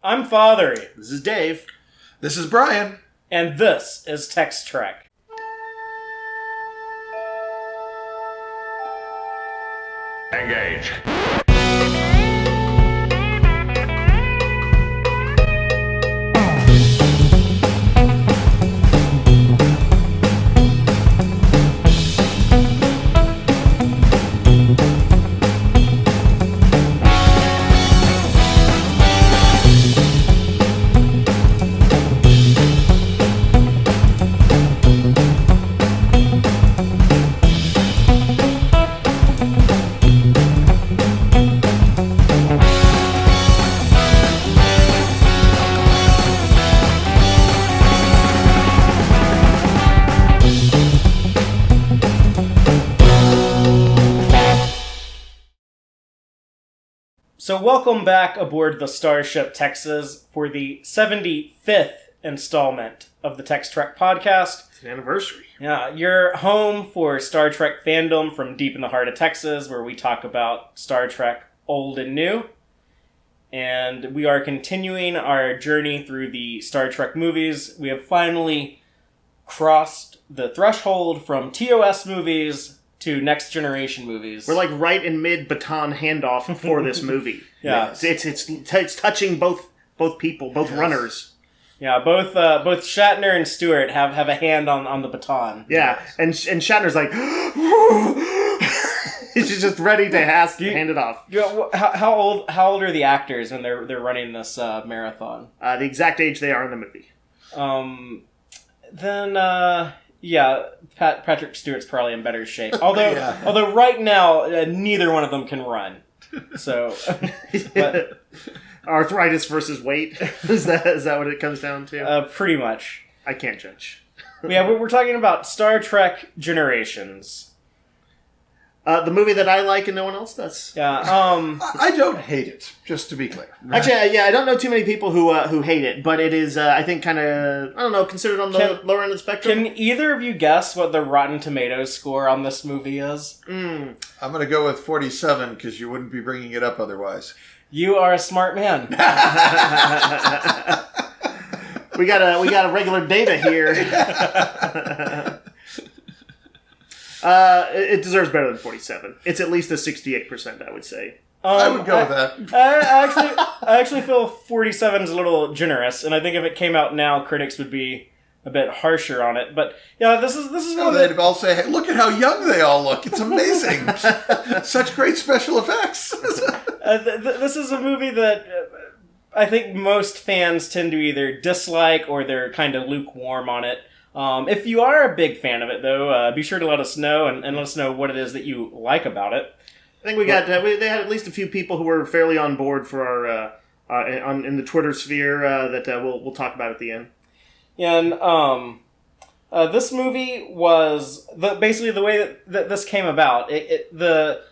I'm Fatheree. This is Dave. This is Brian. And this is Tex-Trek. Engage. So welcome back aboard the Starship Texas for the 75th installment of the Tex-Trek podcast. It's an anniversary. Yeah, you're home for Star Trek fandom from deep in the heart of Texas, where we talk about Star Trek old and new. And we are continuing our journey through the Star Trek movies. We have finally crossed the threshold from TOS movies to Next Generation movies. We're like right in mid-baton handoff for this movie. Yeah. It's touching both people, both runners. Yeah, both Shatner and Stewart have a hand on the baton. Yeah, and Shatner's like, he's just ready to hand it off. How old are the actors when they're running this marathon? The exact age they are in the movie. Yeah, Patrick Stewart's probably in better shape. Although right now neither one of them can run. So, but, arthritis versus weight is that what it comes down to? Pretty much. I can't judge. Yeah, we're talking about Star Trek Generations. The movie that I like and no one else does. Yeah. I don't hate it, just to be clear. Actually, yeah, I don't know too many people who hate it, but it is, I think, kind of, I don't know, considered on the lower end of the spectrum. Can either of you guess what the Rotten Tomatoes score on this movie is? I'm going to go with 47 because you wouldn't be bringing it up otherwise. You are a smart man. We got a regular data here. It deserves better than 47. It's at least a 68%, I would say. I would go with that. I actually feel 47 is a little generous, and I think if it came out now, critics would be a bit harsher on it. But yeah, this is one. They'd all say, "Hey, look at how young they all look! It's amazing! Such great special effects." This is a movie that I think most fans tend to either dislike or they're kind of lukewarm on it. If you are a big fan of it, though, be sure to let us know and let us know what it is that you like about it. I think they had at least a few people who were fairly on board for our in the Twitter sphere that we'll talk about at the end. And this movie was basically the way that this came about. The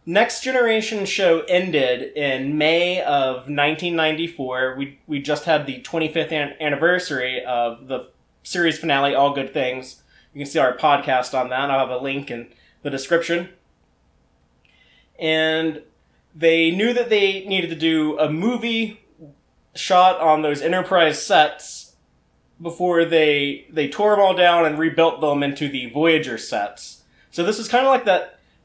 Next Generation show ended in May of 1994. We just had the 25th anniversary of the series finale, All Good Things. You can see our podcast on that. I'll have a link in the description. And they knew that they needed to do a movie shot on those Enterprise sets before they tore them all down and rebuilt them into the Voyager sets. So this was kind of like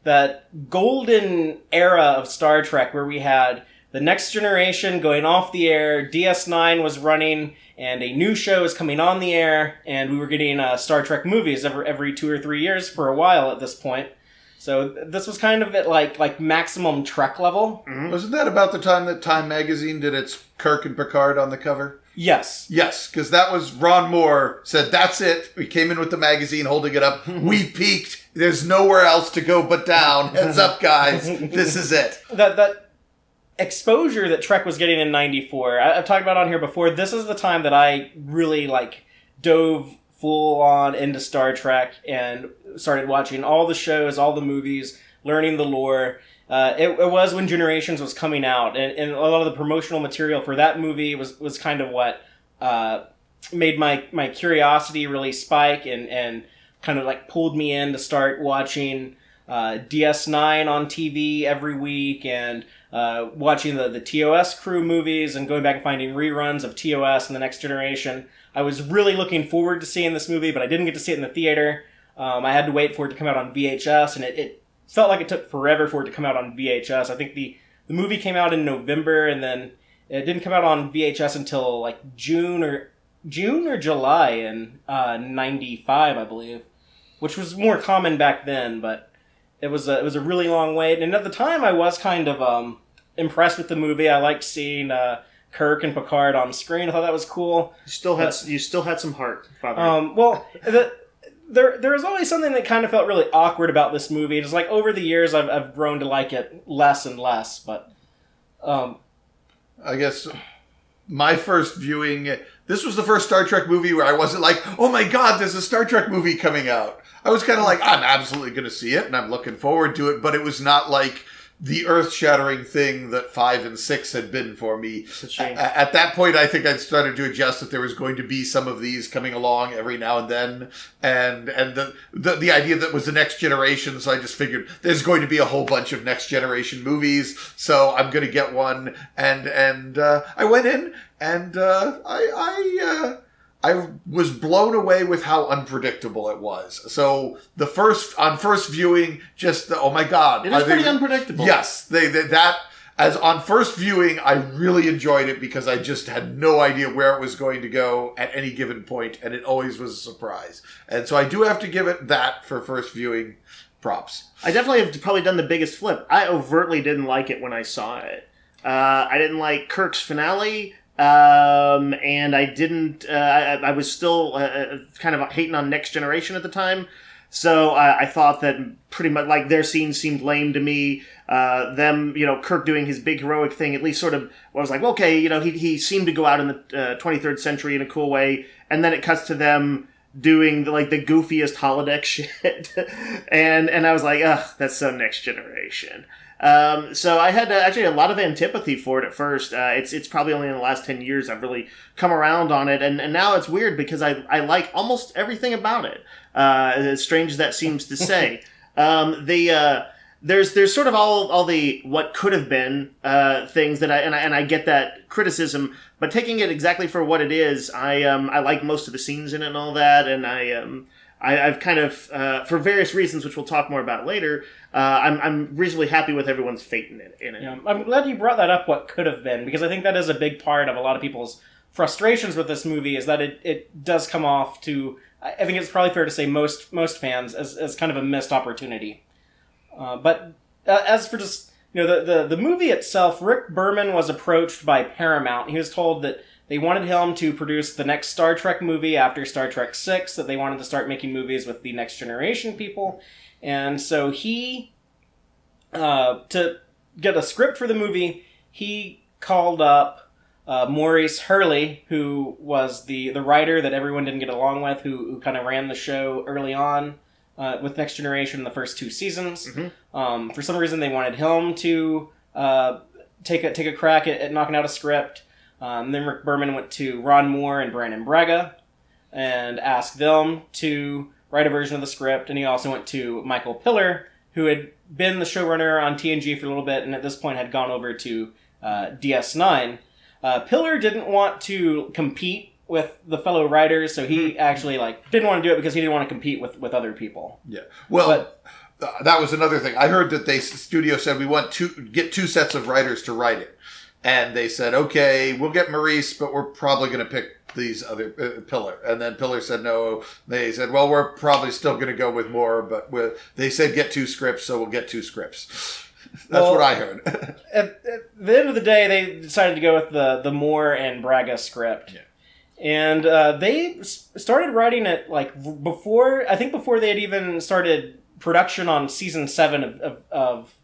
that golden era of Star Trek where we had the Next Generation going off the air, DS9 was running, and a new show is coming on the air, and we were getting Star Trek movies every 2 or 3 years for a while at this point. So this was kind of at like maximum Trek level. Mm-hmm. Wasn't that about the time that Time Magazine did its Kirk and Picard on the cover? Yes. Yes, because that was Ron Moore said, "That's it. We came in with the magazine holding it up. We peaked. There's nowhere else to go but down. Heads up, guys. This is it." That exposure that Trek was getting in 94, I've talked about on here before. This is the time that I really dove full on into Star Trek and started watching all the shows, all the movies, learning the lore. It was when Generations was coming out, and a lot of the promotional material for that movie was kind of what made my curiosity really spike and kind of pulled me in to start watching DS9 on TV every week and watching the TOS crew movies and going back and finding reruns of TOS and The Next Generation. I was really looking forward to seeing this movie, but I didn't get to see it in the theater. I had to wait for it to come out on VHS, and it felt like it took forever for it to come out on VHS. I think the movie came out in November, and then it didn't come out on VHS until like June or July in 95, I believe, which was more common back then, but it was a really long wait. And at the time, I was kind of impressed with the movie. I liked seeing Kirk and Picard on screen. I thought that was cool. You still had some heart, Fatheree. Well, there was always something that kind of felt really awkward about this movie. It's like over the years, I've grown to like it less and less. But I guess my first viewing, this was the first Star Trek movie where I wasn't like, oh my God, there's a Star Trek movie coming out. I was kind of like, I'm absolutely going to see it, and I'm looking forward to it, but it was not like the earth-shattering thing that 5 and 6 had been for me. At that point, I think I'd started to adjust that there was going to be some of these coming along every now and then, and the idea that was the Next Generation, so I just figured there's going to be a whole bunch of Next Generation movies, so I'm going to get one, and I went in, and I was blown away with how unpredictable it was. So on first viewing, oh my God. It is pretty unpredictable. Yes. As on first viewing, I really enjoyed it because I just had no idea where it was going to go at any given point, and it always was a surprise. And so I do have to give it that for first viewing props. I definitely have probably done the biggest flip. I overtly didn't like it when I saw it. I didn't like Kirk's finale. And I didn't, I was still kind of hating on Next Generation at the time. So I thought that pretty much, like, their scene seemed lame to me. Kirk doing his big heroic thing, at least sort of, I was like, okay, he seemed to go out in the 23rd century in a cool way. And then it cuts to them doing the goofiest holodeck shit. and I was like, ugh, that's so Next Generation. So I had actually a lot of antipathy for it at first. It's probably only in the last 10 years I've really come around on it. And now it's weird because I like almost everything about it. As strange as that seems to say. There's sort of all the what could have been things that I get that criticism, but taking it exactly for what it is, I like most of the scenes in it and all that, and I've kind of for various reasons, which we'll talk more about later. I'm reasonably happy with everyone's fate in it. Yeah, I'm glad you brought that up. What could have been, because I think that is a big part of a lot of people's frustrations with this movie, is that it does come off to, I think it's probably fair to say, most fans as kind of a missed opportunity. But as for just the movie itself, Rick Berman was approached by Paramount. He was told that they wanted him to produce the next Star Trek movie after Star Trek 6, that they wanted to start making movies with the Next Generation people. And so he, to get a script for the movie, he called up Maurice Hurley, who was the writer that everyone didn't get along with, who kind of ran the show early on with Next Generation in the first 2 seasons. Mm-hmm. For some reason, they wanted him to take a crack at knocking out a script. Then Rick Berman went to Ron Moore and Brannon Braga and asked them to write a version of the script. And he also went to Michael Piller, who had been the showrunner on TNG for a little bit and at this point had gone over to DS9. Piller didn't want to compete with the fellow writers, so he actually didn't want to do it because he didn't want to compete with other people. Yeah. Well, that was another thing. I heard that the studio said we want to get 2 sets of writers to write it. And they said, okay, we'll get Maurice, but we're probably going to pick these other Piller. And then Piller said no. They said, well, we're probably still going to go with Moore, but they said get 2 scripts, so we'll get 2 scripts. That's what I heard. at the end of the day, they decided to go with the Moore and Braga script. Yeah. And they started writing it before they had even started production on season 7 of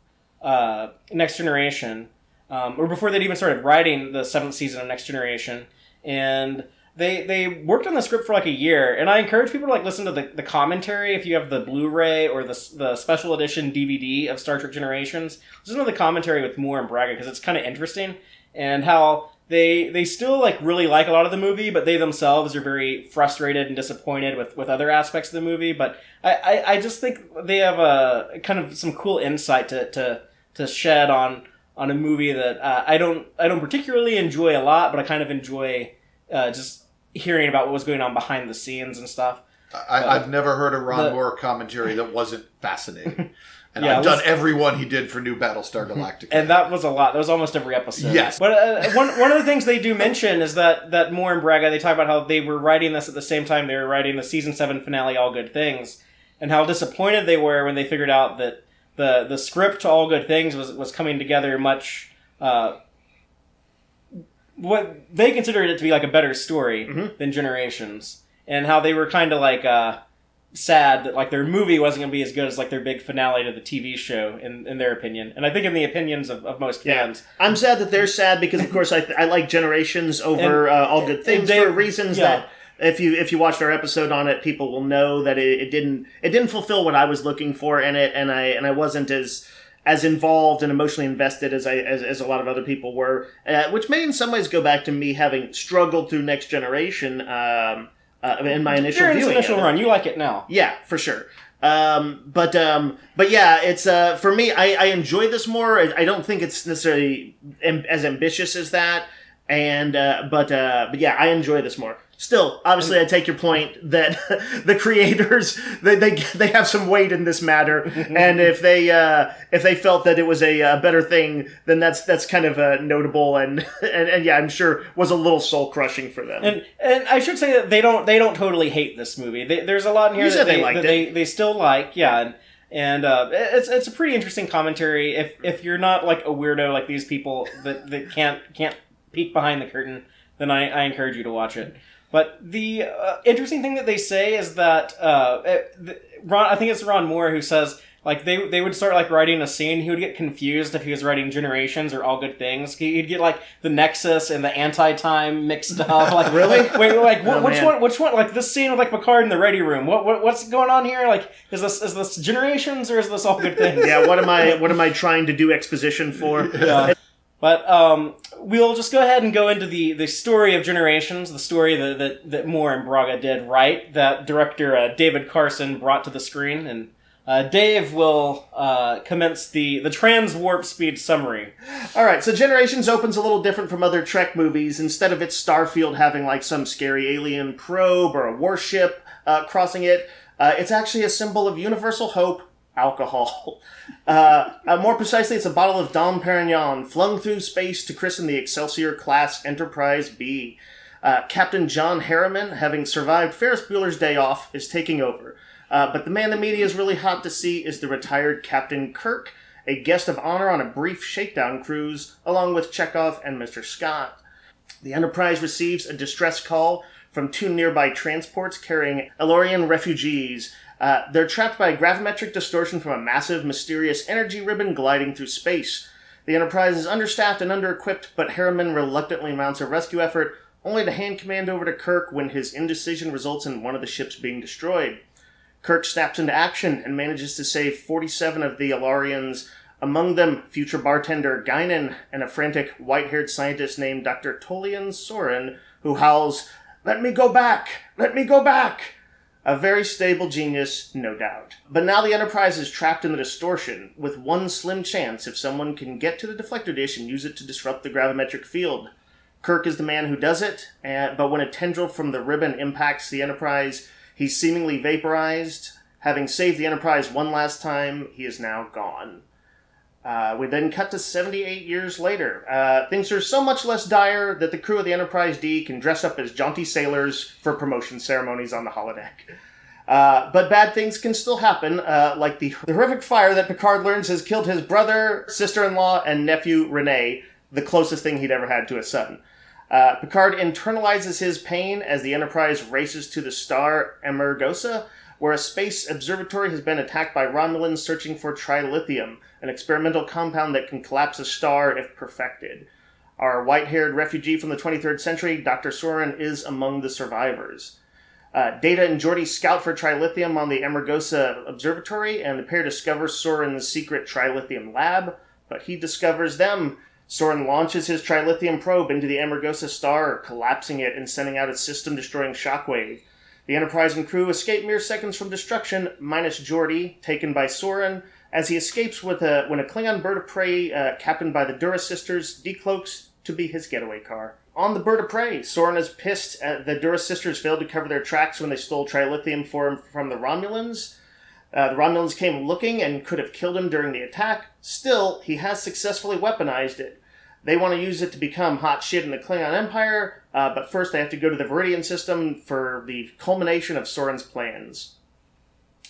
Next Generation. Or before they'd even started writing the 7th season of Next Generation. And they worked on the script for a year. And I encourage people to listen to the commentary if you have the Blu-ray or the special edition DVD of Star Trek Generations. Listen to the commentary with Moore and Braga because it's kind of interesting. And how they still like really like a lot of the movie, but they themselves are very frustrated and disappointed with other aspects of the movie. But I just think they have a kind of some cool insight to shed on a movie that I don't particularly enjoy a lot, but I kind of enjoy just hearing about what was going on behind the scenes and stuff. I've never heard a Ron Moore commentary that wasn't fascinating. And Yeah, I've done every one he did for New Battlestar Galactica. And that was a lot. That was almost every episode. Yes. But one of the things they do mention is that Moore and Braga, they talk about how they were writing this at the same time they were writing the season 7 finale, All Good Things, and how disappointed they were when they figured out that the script to All Good Things was coming together much... what they considered it to be like a better story than Generations, and how they were kind of like sad that like their movie wasn't going to be as good as like their big finale to the TV show in their opinion, and I think in the opinions of most fans. Yeah. I'm sad that they're sad because of course I like Generations over All Good Things for reasons that if you watched our episode on it, people will know that it didn't fulfill what I was looking for in it, and I wasn't as involved and emotionally invested as a lot of other people were, which may in some ways go back to me having struggled through Next Generation in my initial viewing. Initial run, you like it now? Yeah, for sure. But yeah, it's for me. I enjoy this more. I don't think it's necessarily as ambitious as that, and but yeah, I enjoy this more. Still, obviously, I take your point that the creators they have some weight in this matter, and if they felt that it was a better thing, then that's kind of notable, and yeah, I'm sure was a little soul crushing for them. And I should say that they don't totally hate this movie. There's a lot in here that they still like, yeah, and it's a pretty interesting commentary. If you're not like a weirdo like these people that can't peek behind the curtain, then I encourage you to watch it. But the interesting thing that they say is that I think it's Ron Moore who says like they would start like writing a scene. He would get confused if he was writing Generations or All Good Things. He'd get like the Nexus and the Anti-Time mixed up. Like really? Wait, like which one? Like this scene with like Picard in the Ready Room. What's going on here? Like is this Generations or is this All Good Things? Yeah. What am I trying to do exposition for? Yeah. But we'll just go ahead and go into the story of Generations, the story that Moore and Braga did right, that director David Carson brought to the screen. And Dave will commence the trans-warp speed summary. All right, so Generations opens a little different from other Trek movies. Instead of its starfield having like some scary alien probe or a warship crossing it, it's actually a symbol of universal hope, alcohol. More precisely, it's a bottle of Dom Perignon flung through space to christen the Excelsior-class Enterprise-B. Captain John Harriman, having survived Ferris Bueller's Day Off, is taking over. But the man the media is really hot to see is the retired Captain Kirk, a guest of honor on a brief shakedown cruise, along with Chekhov and Mr. Scott. The Enterprise receives a distress call from 2 nearby transports carrying El-Aurian refugees. They're trapped by gravimetric distortion from a massive, mysterious energy ribbon gliding through space. The Enterprise is understaffed and under-equipped, but Harriman reluctantly mounts a rescue effort, only to hand command over to Kirk when his indecision results in one of the ships being destroyed. Kirk snaps into action and manages to save 47 of the El-Aurians, among them future bartender Guinan and a frantic, white-haired scientist named Dr. Tolian Soren, who howls, "Let me go back! Let me go back!" A very stable genius, no doubt. But now the Enterprise is trapped in the distortion, with one slim chance if someone can get to the deflector dish and use it to disrupt the gravimetric field. Kirk is the man who does it, but when a tendril from the ribbon impacts the Enterprise, he's seemingly vaporized. Having saved the Enterprise one last time, he is now gone. We then cut to 78 years later. Things are so much less dire that the crew of the Enterprise-D can dress up as jaunty sailors for promotion ceremonies on the holodeck. But bad things can still happen, like the horrific fire that Picard learns has killed his brother, sister-in-law, and nephew Rene, the closest thing he'd ever had to a son. Picard internalizes his pain as the Enterprise races to the star Emergosa, where a space observatory has been attacked by Romulans searching for trilithium, an experimental compound that can collapse a star if perfected. Our white-haired refugee from the 23rd century, Dr. Soren, is among the survivors. Data and Geordi scout for trilithium on the Emergosa Observatory, and the pair discover Soren's secret trilithium lab, but he discovers them. Soren launches his trilithium probe into the Amargosa star, collapsing it and sending out its system-destroying shockwave. The Enterprise and crew escape mere seconds from destruction, minus Geordi, taken by Soren, as he escapes when a Klingon bird of prey, captained by the Duras sisters, decloaks to be his getaway car. On the bird of prey, Soren is pissed at the Duras sisters failed to cover their tracks when they stole trilithium from the Romulans. The Romulans came looking and could have killed him during the attack. Still, he has successfully weaponized it. They want to use it to become hot shit in the Klingon Empire, but first they have to go to the Viridian system for the culmination of Soren's plans.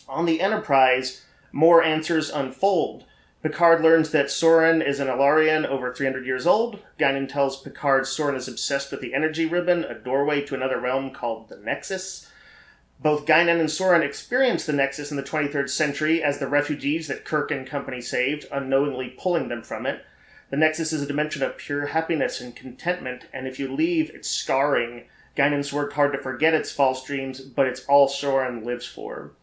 On the Enterprise, more answers unfold. Picard learns that Soren is an El-Aurian over 300 years old. Guinan tells Picard Soren is obsessed with the energy ribbon, a doorway to another realm called the Nexus. Both Guinan and Soren experience the Nexus in the 23rd century as the refugees that Kirk and company saved, unknowingly pulling them from it. The Nexus is a dimension of pure happiness and contentment, and if you leave, it's scarring. Guinan's worked hard to forget its false dreams, but it's all Soren lives for.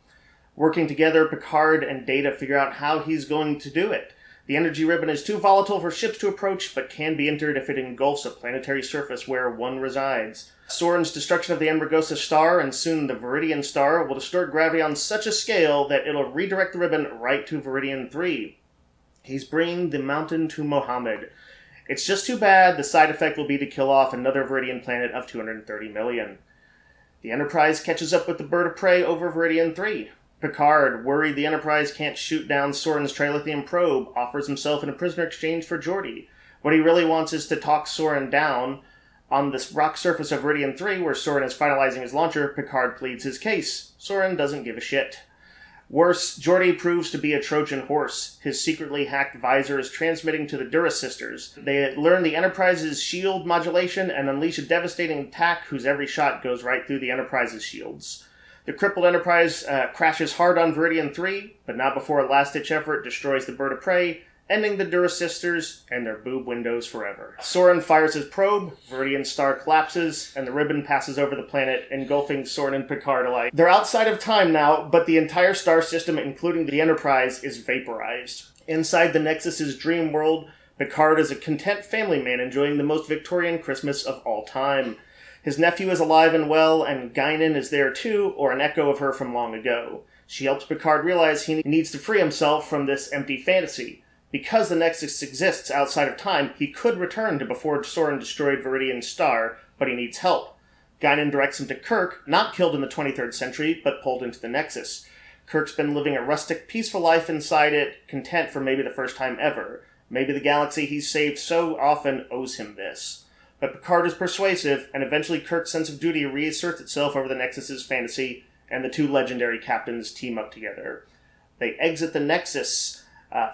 Working together, Picard and Data figure out how he's going to do it. The energy ribbon is too volatile for ships to approach, but can be entered if it engulfs a planetary surface where one resides. Soren's destruction of the Amargosa star, and soon the Viridian star, will distort gravity on such a scale that it'll redirect the ribbon right to Viridian 3. He's bringing the mountain to Mohammed. It's just too bad the side effect will be to kill off another Viridian planet of 230 million. The Enterprise catches up with the bird of prey over Viridian 3. Picard, worried the Enterprise can't shoot down Soren's trilithium probe, offers himself in a prisoner exchange for Geordi. What he really wants is to talk Soren down. On the rock surface of Viridian 3, where Soren is finalizing his launcher, Picard pleads his case. Soren doesn't give a shit. Worse, Geordi proves to be a Trojan horse. His secretly hacked visor is transmitting to the Duras sisters. They learn the Enterprise's shield modulation and unleash a devastating attack whose every shot goes right through the Enterprise's shields. The crippled Enterprise crashes hard on Viridian 3, but not before a last-ditch effort destroys the bird of prey, ending the Duras sisters and their boob windows forever. Soren fires his probe, Viridian star collapses, and the ribbon passes over the planet, engulfing Soren and Picard alike. They're outside of time now, but the entire star system, including the Enterprise, is vaporized. Inside the Nexus's dream world, Picard is a content family man enjoying the most Victorian Christmas of all time. His nephew is alive and well, and Guinan is there too, or an echo of her from long ago. She helps Picard realize he needs to free himself from this empty fantasy. Because the Nexus exists outside of time, he could return to before Soren destroyed Viridian's star, but he needs help. Guinan directs him to Kirk, not killed in the 23rd century, but pulled into the Nexus. Kirk's been living a rustic, peaceful life inside it, content for maybe the first time ever. Maybe the galaxy he's saved so often owes him this. But Picard is persuasive, and eventually Kirk's sense of duty reasserts itself over the Nexus's fantasy, and the two legendary captains team up together. They exit the Nexus.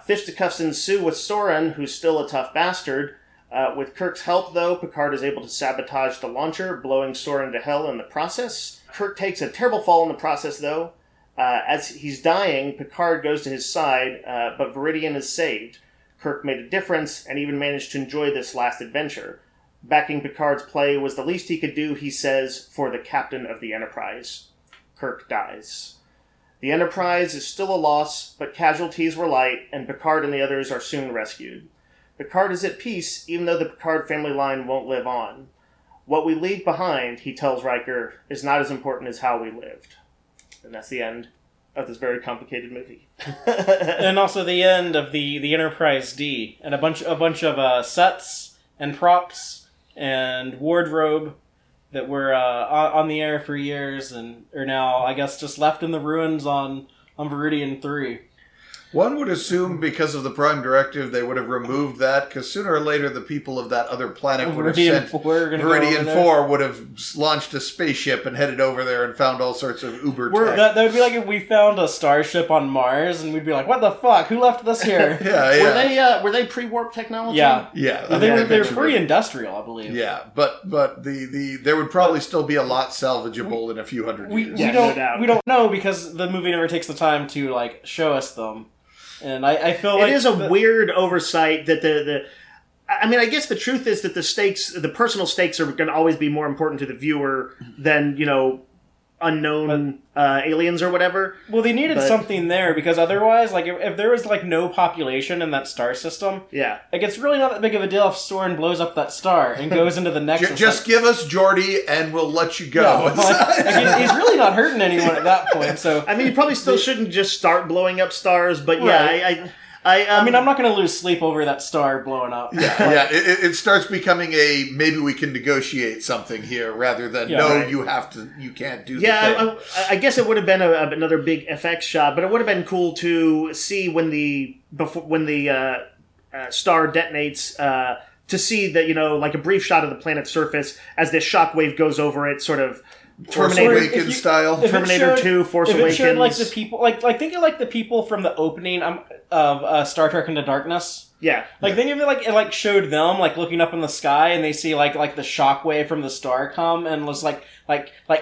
Fisticuffs ensue with Soren, who's still a tough bastard. With Kirk's help, though, Picard is able to sabotage the launcher, blowing Soren to hell in the process. Kirk takes a terrible fall in the process, though. As he's dying, Picard goes to his side, but Viridian is saved. Kirk made a difference, and even managed to enjoy this last adventure. Backing Picard's play was the least he could do, he says, for the captain of the Enterprise. Kirk dies. The Enterprise is still a loss, but casualties were light, and Picard and the others are soon rescued. Picard is at peace, even though the Picard family line won't live on. What we leave behind, he tells Riker, is not as important as how we lived. And that's the end of this very complicated movie. And also the end of the Enterprise-D, and a bunch of sets and props and wardrobe that were on the air for years and are now, I guess, just left in the ruins on Viridian 3. One would assume because of the Prime Directive they would have removed that, because sooner or later the people of that other planet would have sent... Viridian 4 would have launched a spaceship and headed over there and found all sorts of uber tech. That would be like if we found a starship on Mars and we'd be like, what the fuck? Who left this here? Yeah. Were they pre-warp technology? Yeah. Yeah. They were pre-industrial, I believe. Yeah, but there would probably still be a lot salvageable in a few hundred years. We don't know because the movie never takes the time to like show us them. And I feel like... It is a weird oversight that I mean, I guess the truth is that the personal stakes are going to always be more important to the viewer than, unknown aliens or whatever. Well, they needed something there because otherwise, like, if there was like no population in that star system, yeah, like it's really not that big of a deal if Soren blows up that star and goes into the nexus. Just give us Geordi and we'll let you go. No, he's really not hurting anyone at that point. So I mean, you probably still shouldn't just start blowing up stars, but right. I mean, I'm not going to lose sleep over that star blowing up. Yeah, it starts becoming maybe we can negotiate something here rather than you can't do. Yeah, I guess it would have been another big FX shot, but it would have been cool to see when the star detonates. To see that, like a brief shot of the planet's surface as this shockwave goes over it, sort of. Terminator Awakens style. Terminator 2, Force Awakens. Showed, like, the people, like think of like the people from the opening of Star Trek Into Darkness. Yeah. Like think of it like it showed them like looking up in the sky and they see like the shockwave from the star come and was like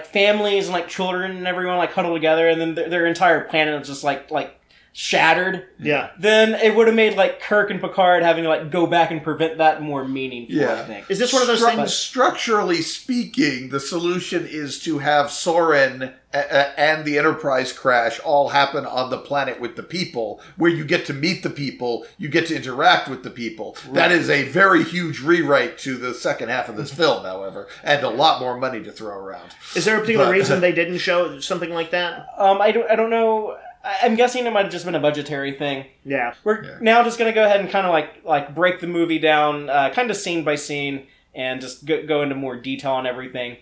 families and like children and everyone like huddled together and then their entire planet is just like shattered. Yeah. Then it would have made like Kirk and Picard having to like go back and prevent that more meaningful. Yeah. I think. Is this one of those things? Structurally speaking, the solution is to have Soren and the Enterprise crash all happen on the planet with the people, where you get to meet the people, you get to interact with the people. Right. That is a very huge rewrite to the second half of this film, however, and a lot more money to throw around. Is there a particular reason they didn't show something like that? I don't know. I'm guessing it might have just been a budgetary thing. Yeah. We're now just going to go ahead and kind of like break the movie down kind of scene by scene and just go into more detail on everything.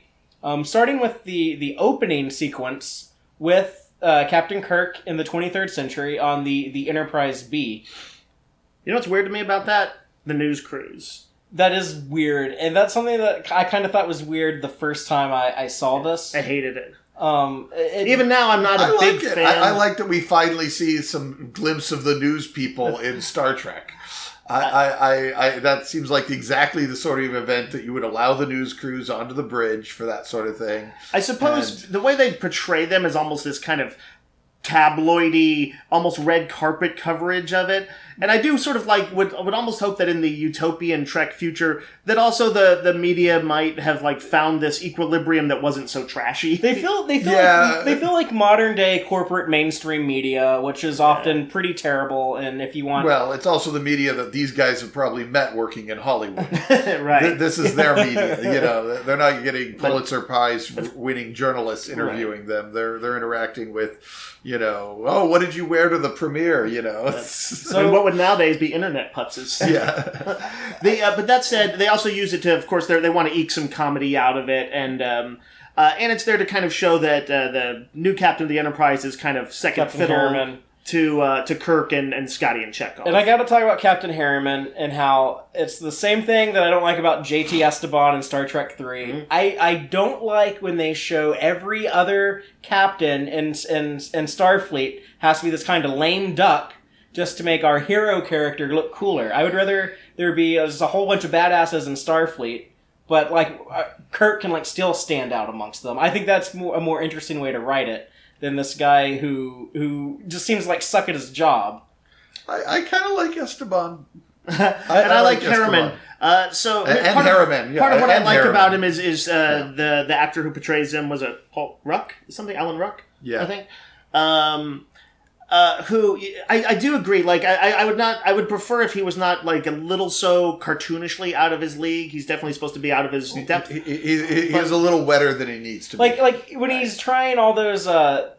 Starting with the opening sequence with Captain Kirk in the 23rd century on the Enterprise-B. You know what's weird to me about that? The news cruise. That is weird. And that's something that I kind of thought was weird the first time I saw this. I hated it. Even now, I'm not a big fan. I like that we finally see some glimpse of the news people in Star Trek. I that seems like exactly the sort of event that you would allow the news crews onto the bridge for that sort of thing. I suppose the way they portray them is almost this kind of tabloidy, almost red carpet coverage of it. And I do sort of would almost hope that in the utopian Trek future that also the media might have found this equilibrium that wasn't so trashy. They feel like modern day corporate mainstream media, which is often pretty terrible. And if you want, well, it's also the media that these guys have probably met working in Hollywood. Right. This is their media. They're not getting Pulitzer Prize winning journalists interviewing them. They're interacting with, what did you wear to the premiere? So what would nowadays be internet putzes. Yeah. But that said, they also use it to, of course, they want to eke some comedy out of it, and it's there to kind of show that the new captain of the Enterprise is kind of second fiddle to Kirk and Scotty and Chekhov. And I got to talk about Captain Harriman and how it's the same thing that I don't like about J.T. Esteban in Star Trek 3. Mm-hmm. I don't like when they show every other captain in Starfleet has to be this kind of lame duck just to make our hero character look cooler. I would rather there be just a whole bunch of badasses in Starfleet, but Kirk can still stand out amongst them. I think that's a more interesting way to write it than this guy who just seems suck at his job. I kind of like Esteban. I like Harriman. Part of what I like about him is the actor who portrays him was Paul Ruck? Alan Ruck? Yeah. I think. Who I do agree. I would prefer if he was not a little so cartoonishly out of his league. He's definitely supposed to be out of his depth. He's a little wetter than he needs to be. When he's trying all those try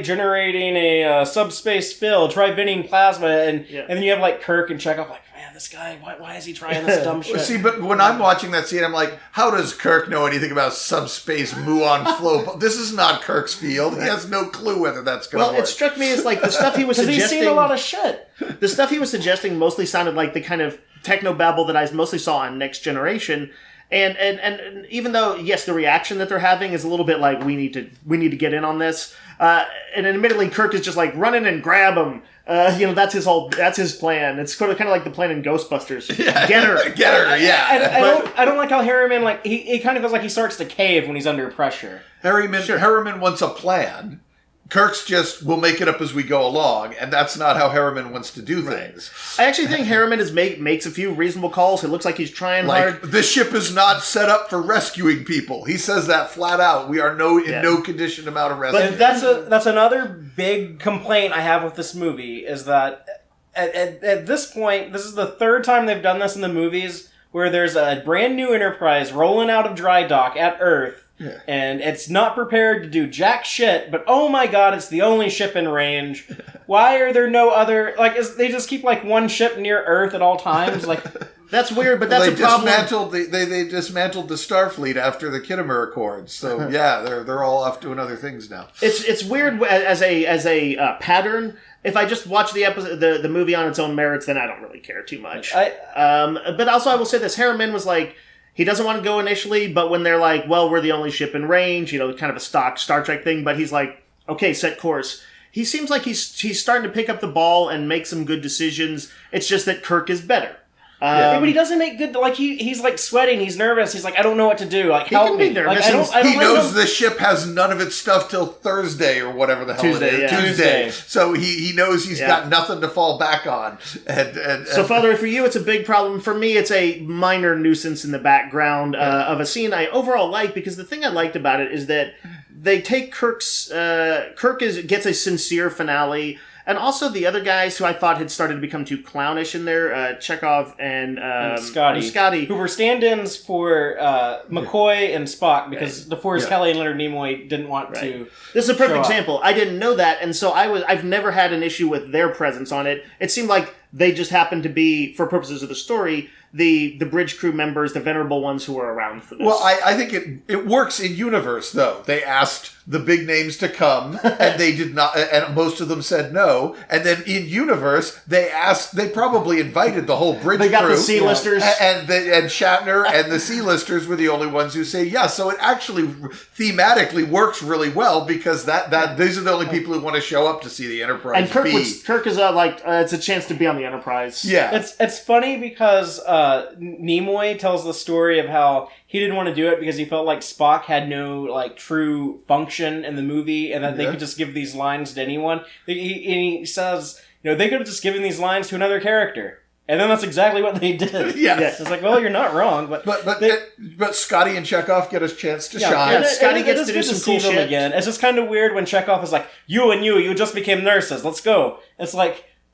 generating a subspace fill, try venting plasma, and then you have Kirk and Chekhov man, this guy, why is he trying this dumb shit? See, but when I'm watching that scene, I'm like, how does Kirk know anything about subspace muon flow? This is not Kirk's field. He has no clue whether that's going to work. Well, it struck me as the stuff he was suggesting. He's seen a lot of shit. The stuff he was suggesting mostly sounded like the kind of technobabble that I mostly saw on Next Generation. And even though, yes, the reaction that they're having is a little bit we need to get in on this. And admittedly, Kirk is just run in and grab him. That's his plan. It's kind of like the plan in Ghostbusters. Yeah. Get her. Yeah. I don't like how Harriman, he kind of feels like he starts to cave when he's under pressure. Harriman wants a plan. Kirk's just, we'll make it up as we go along, and that's not how Harriman wants to do things. I actually think Harriman makes a few reasonable calls. It looks like he's trying hard. This ship is not set up for rescuing people. He says that flat out. We are in no condition to mount a rescue. But that's another big complaint I have with this movie, is that at this point, this is the third time they've done this in the movies, where there's a brand new Enterprise rolling out of dry dock at Earth, and it's not prepared to do jack shit, but oh my god, it's the only ship in range. Why are there no other... they just keep, one ship near Earth at all times? That's weird, but that's a problem. They dismantled the Starfleet after the Kittimer Accords, so yeah, they're all off doing other things now. It's weird as a pattern. If I just watch the episode, the movie on its own merits, then I don't really care too much. But also I will say this: Harriman was he doesn't want to go initially, but when they're well, we're the only ship in range, kind of a stock Star Trek thing, but he's okay, set course. He seems like he's starting to pick up the ball and make some good decisions. It's just that Kirk is better. But he doesn't make good... he's sweating, he's nervous, he's I don't know what to do, help me. He knows the ship has none of its stuff till Thursday or whatever the hell Tuesday, it is. yeah. Tuesday. So he knows he's got nothing to fall back on. So, Fatheree, for you, it's a big problem. For me, it's a minor nuisance in the background of a scene I overall like, because the thing I liked about it is that they take Kirk gets a sincere finale. And also the other guys who I thought had started to become too clownish in there, Chekhov and Scotty. Who were stand-ins for McCoy and Spock, because DeForest Kelley and Leonard Nimoy didn't want to. This is a perfect example. I didn't know that, and so I've never had an issue with their presence on it. It seemed like they just happened to be, for purposes of the story, the bridge crew members, the venerable ones who were around for this. Well, I think it works in universe, though. They asked the big names to come, and they did not, and most of them said no. And then in universe, they probably invited the whole bridge crew. They got the C-listers. And Shatner and the C-listers were the only ones who say yes. So it actually thematically works really well, because these are the only people who want to show up to see the Enterprise. And Kirk is it's a chance to be on the Enterprise. Yeah. It's funny because Nimoy tells the story of how he didn't want to do it because he felt like Spock had no true function in the movie, and that they could just give these lines to anyone. He says, they could have just given these lines to another character, and then that's exactly what they did. It's well, you're not wrong, but Scotty and Chekhov get a chance to shine. Scotty gets to do some cool shit again. It's just kind of weird when Chekhov is you just became nurses. Let's go. It's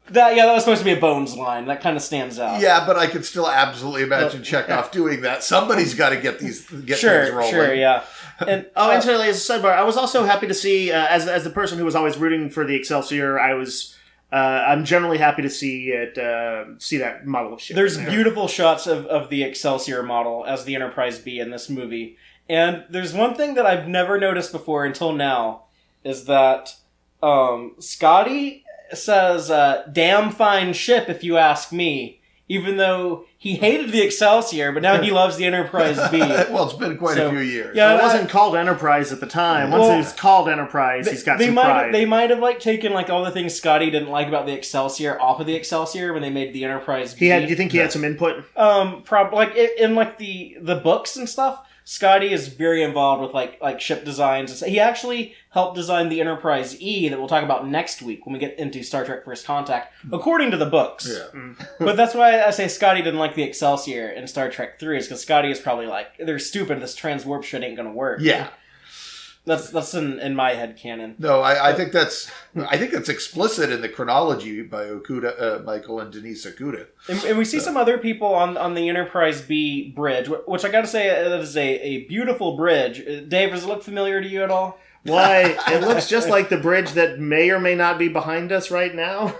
that was supposed to be a Bones line. That kind of stands out. Yeah, but I could still absolutely imagine Chekhov doing that. Somebody's got to get things rolling. Sure, yeah. And incidentally, as a sidebar, I was also happy to see, as the person who was always rooting for the Excelsior, I'm generally happy to see that model of ship. There's beautiful shots of the Excelsior model as the Enterprise-B in this movie. And there's one thing that I've never noticed before until now, is that Scotty says, damn fine ship if you ask me, even though he hated the Excelsior, but now he loves the Enterprise-B. Well, it's been quite a few years. Yeah, it wasn't called Enterprise at the time. Once it was called Enterprise, he's got some pride. They might have taken all the things Scotty didn't like about the Excelsior off of the Excelsior when they made the Enterprise-B. Do you think he had some input? Probably in the books and stuff. Scotty is very involved with ship designs. He actually helped design the Enterprise-E that we'll talk about next week when we get into Star Trek First Contact, according to the books. Yeah. But that's why I say Scotty didn't like the Excelsior in Star Trek 3, is because Scotty is probably they're stupid, this transwarp shit ain't gonna work. Yeah. That's in my head canon. No, I think that's explicit in the chronology by Okuda, Michael and Denise Okuda. And we see some other people on the Enterprise-B bridge, which I got to say that is a beautiful bridge. Dave, does it look familiar to you at all? Why, it looks just like the bridge that may or may not be behind us right now.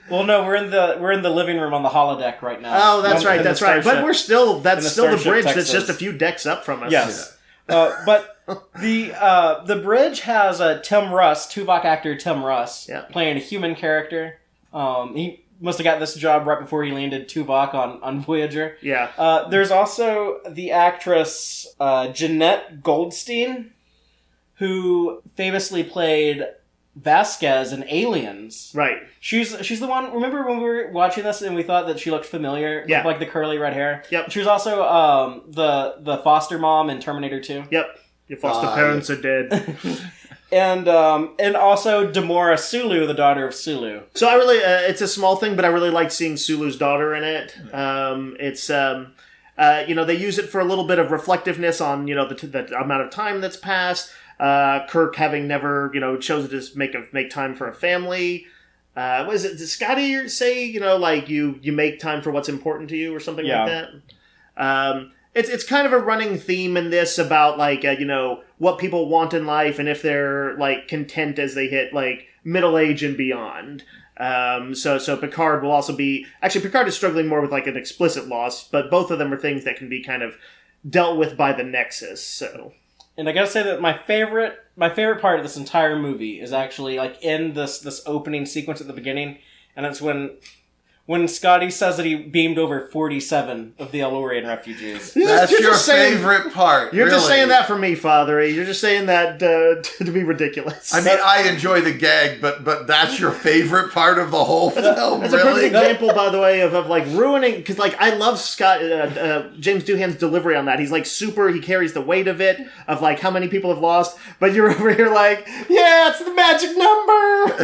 Well, no, we're in the living room on the holodeck right now. Oh, that's right. But we're still the bridge Texas. That's just a few decks up from us. Yes. But the bridge has Tim Russ, Tuvok actor Tim Russ, playing a human character. He must have got this job right before he landed Tuvok on Voyager. Yeah. There's also the actress Jeanette Goldstein, who famously played Vasquez in Aliens. Right. She's the one. Remember when we were watching this and we thought that she looked familiar? Yeah. With the curly red hair. Yep. She was also the foster mom in Terminator 2. Yep. Your foster parents are dead. And also Demora Sulu, the daughter of Sulu. So I really, it's a small thing, but I really like seeing Sulu's daughter in it. They use it for a little bit of reflectiveness on, the amount of time that's passed. Kirk having never, chosen to make time for a family. What is it? Did Scotty say, you make time for what's important to you or something like that? It's kind of a running theme in this about, what people want in life and if they're, content as they hit, middle age and beyond. So Picard will also be... Actually, Picard is struggling more with, an explicit loss, but both of them are things that can be kind of dealt with by the Nexus, so... And I gotta say that my favorite part of this entire movie is actually, in this opening sequence at the beginning, and it's when Scotty says that he beamed over 47 of the El-Aurian refugees. That's your favorite part. You're just saying that for me, Fatheree. You're just saying that to be ridiculous. I mean, I enjoy the gag, but that's your favorite part of the whole film. That's a perfect example, by the way, of ruining. Because I love James Doohan's delivery on that. He's super. He carries the weight of it of how many people have lost. But you're over here yeah, it's the magic number.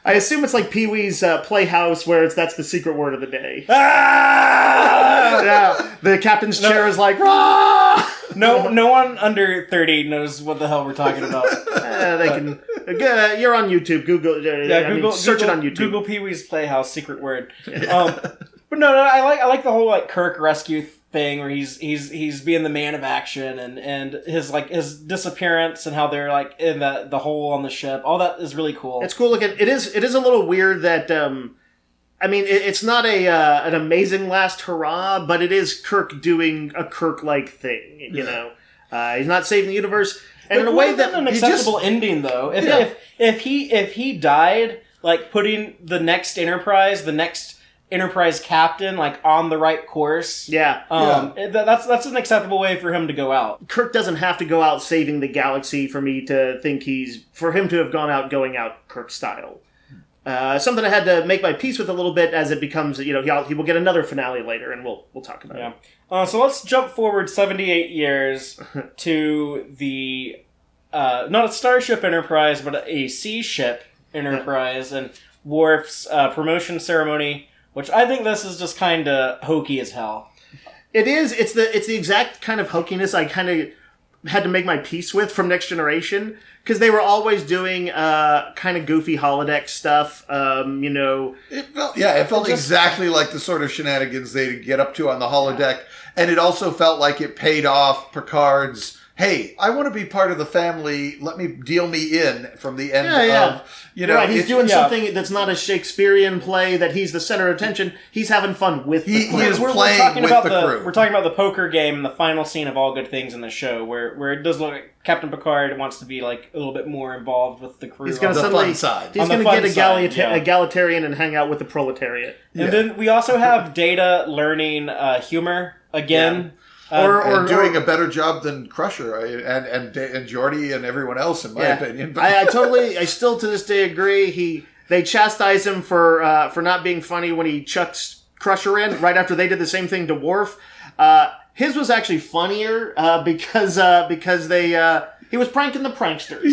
I assume it's like Pee-wee's Playhouse, where that's the secret word of the day. Ah! Yeah, the captain's chair is rah! No one under 30 knows what the hell we're talking about. They can. You're on YouTube. Google. Search it on YouTube. Google Pee-wee's Playhouse secret word. But no, I like the whole Kirk rescue thing where he's being the man of action and his disappearance and how they're in the hole on the ship. All that is really cool. It's cool looking. It is a little weird that it's not an amazing last hurrah, but it is Kirk doing a Kirk-like thing. You know, he's not saving the universe, and in a way that an acceptable ending though. If he died, putting the next Enterprise captain on the right course. That's an acceptable way for him to go out. Kirk doesn't have to go out saving the galaxy for me to think for him to have going out Kirk style. Something I had to make my peace with a little bit as it becomes, he will get another finale later, and we'll talk about it. So let's jump forward 78 years to the not a Starship Enterprise, but a sea ship Enterprise, and Worf's promotion ceremony. Which I think this is just kind of hokey as hell. It is. It's the exact kind of hokiness I kind of had to make my peace with from Next Generation. Because they were always doing kind of goofy holodeck stuff, It felt exactly like the sort of shenanigans they'd get up to on the holodeck. And it also felt like it paid off Picard's, hey, I want to be part of the family. Let me deal me in from the end of... Right, he's doing something that's not a Shakespearean play that he's the center of attention. He's having fun with the crew. He is playing with the crew. We're talking about the poker game and the final scene of All Good Things in the show, where it does look like Captain Picard wants to be a little bit more involved with the crew. He's going to fun side. He's going to get egalitarian and hang out with the proletariat. And then we also have Data learning humor again. Yeah. Or doing a better job than Crusher and Geordi and everyone else, in my opinion. But I still to this day agree. They chastise him for not being funny when he chucks Crusher in right after they did the same thing to Worf. His was actually funnier because they he was pranking the pranksters.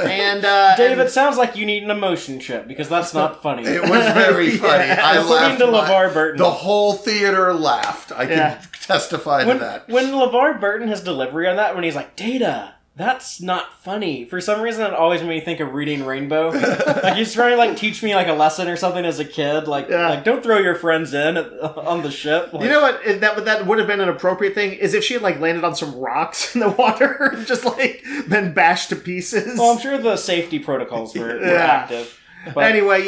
And Dave, it sounds like you need an emotion chip because that's not funny. It was very funny. I laughed. To LeVar Burton. The whole theater laughed. I can testify to that. When LeVar Burton, his delivery on that, when he's like, Data, that's not funny. For some reason, it always made me think of Reading Rainbow. He's trying to teach me a lesson or something as a kid. Don't throw your friends in on the ship. You know what? That would have been an appropriate thing is if she had landed on some rocks in the water and just been bashed to pieces. Well, I'm sure the safety protocols were active. But anyway,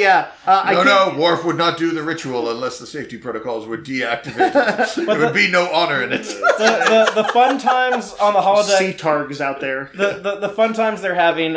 Worf would not do the ritual unless the safety protocols were deactivated. There would be no honor in it. The fun times on the holodeck... Sea targs out there. The fun times they're having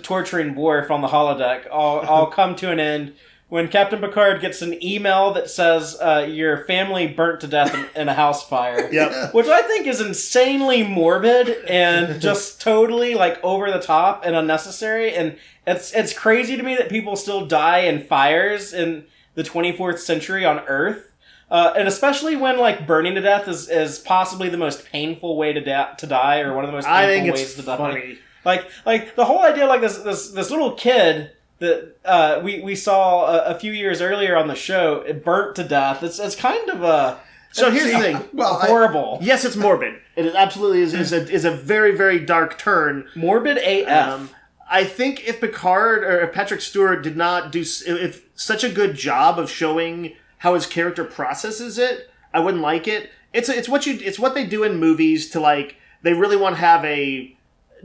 torturing Worf on the holodeck all come to an end when Captain Picard gets an email that says your family burnt to death in a house fire. Yep. Which I think is insanely morbid and just totally over the top and unnecessary. And it's crazy to me that people still die in fires in the 24th century on Earth. And especially when, like, burning to death is possibly the most painful way to die, or one of the most painful ways to die. Funny. Like the whole idea, like this little kid that we saw a few years earlier on the show, it burnt to death. It's kind of a... So here's the thing. Horrible. Yes, it's morbid. It is absolutely is a very, very dark turn. Morbid AF. I think if Picard or if Patrick Stewart did not do if such a good job of showing how his character processes it, I wouldn't like it. It's what they do in movies to, like, they really want to have a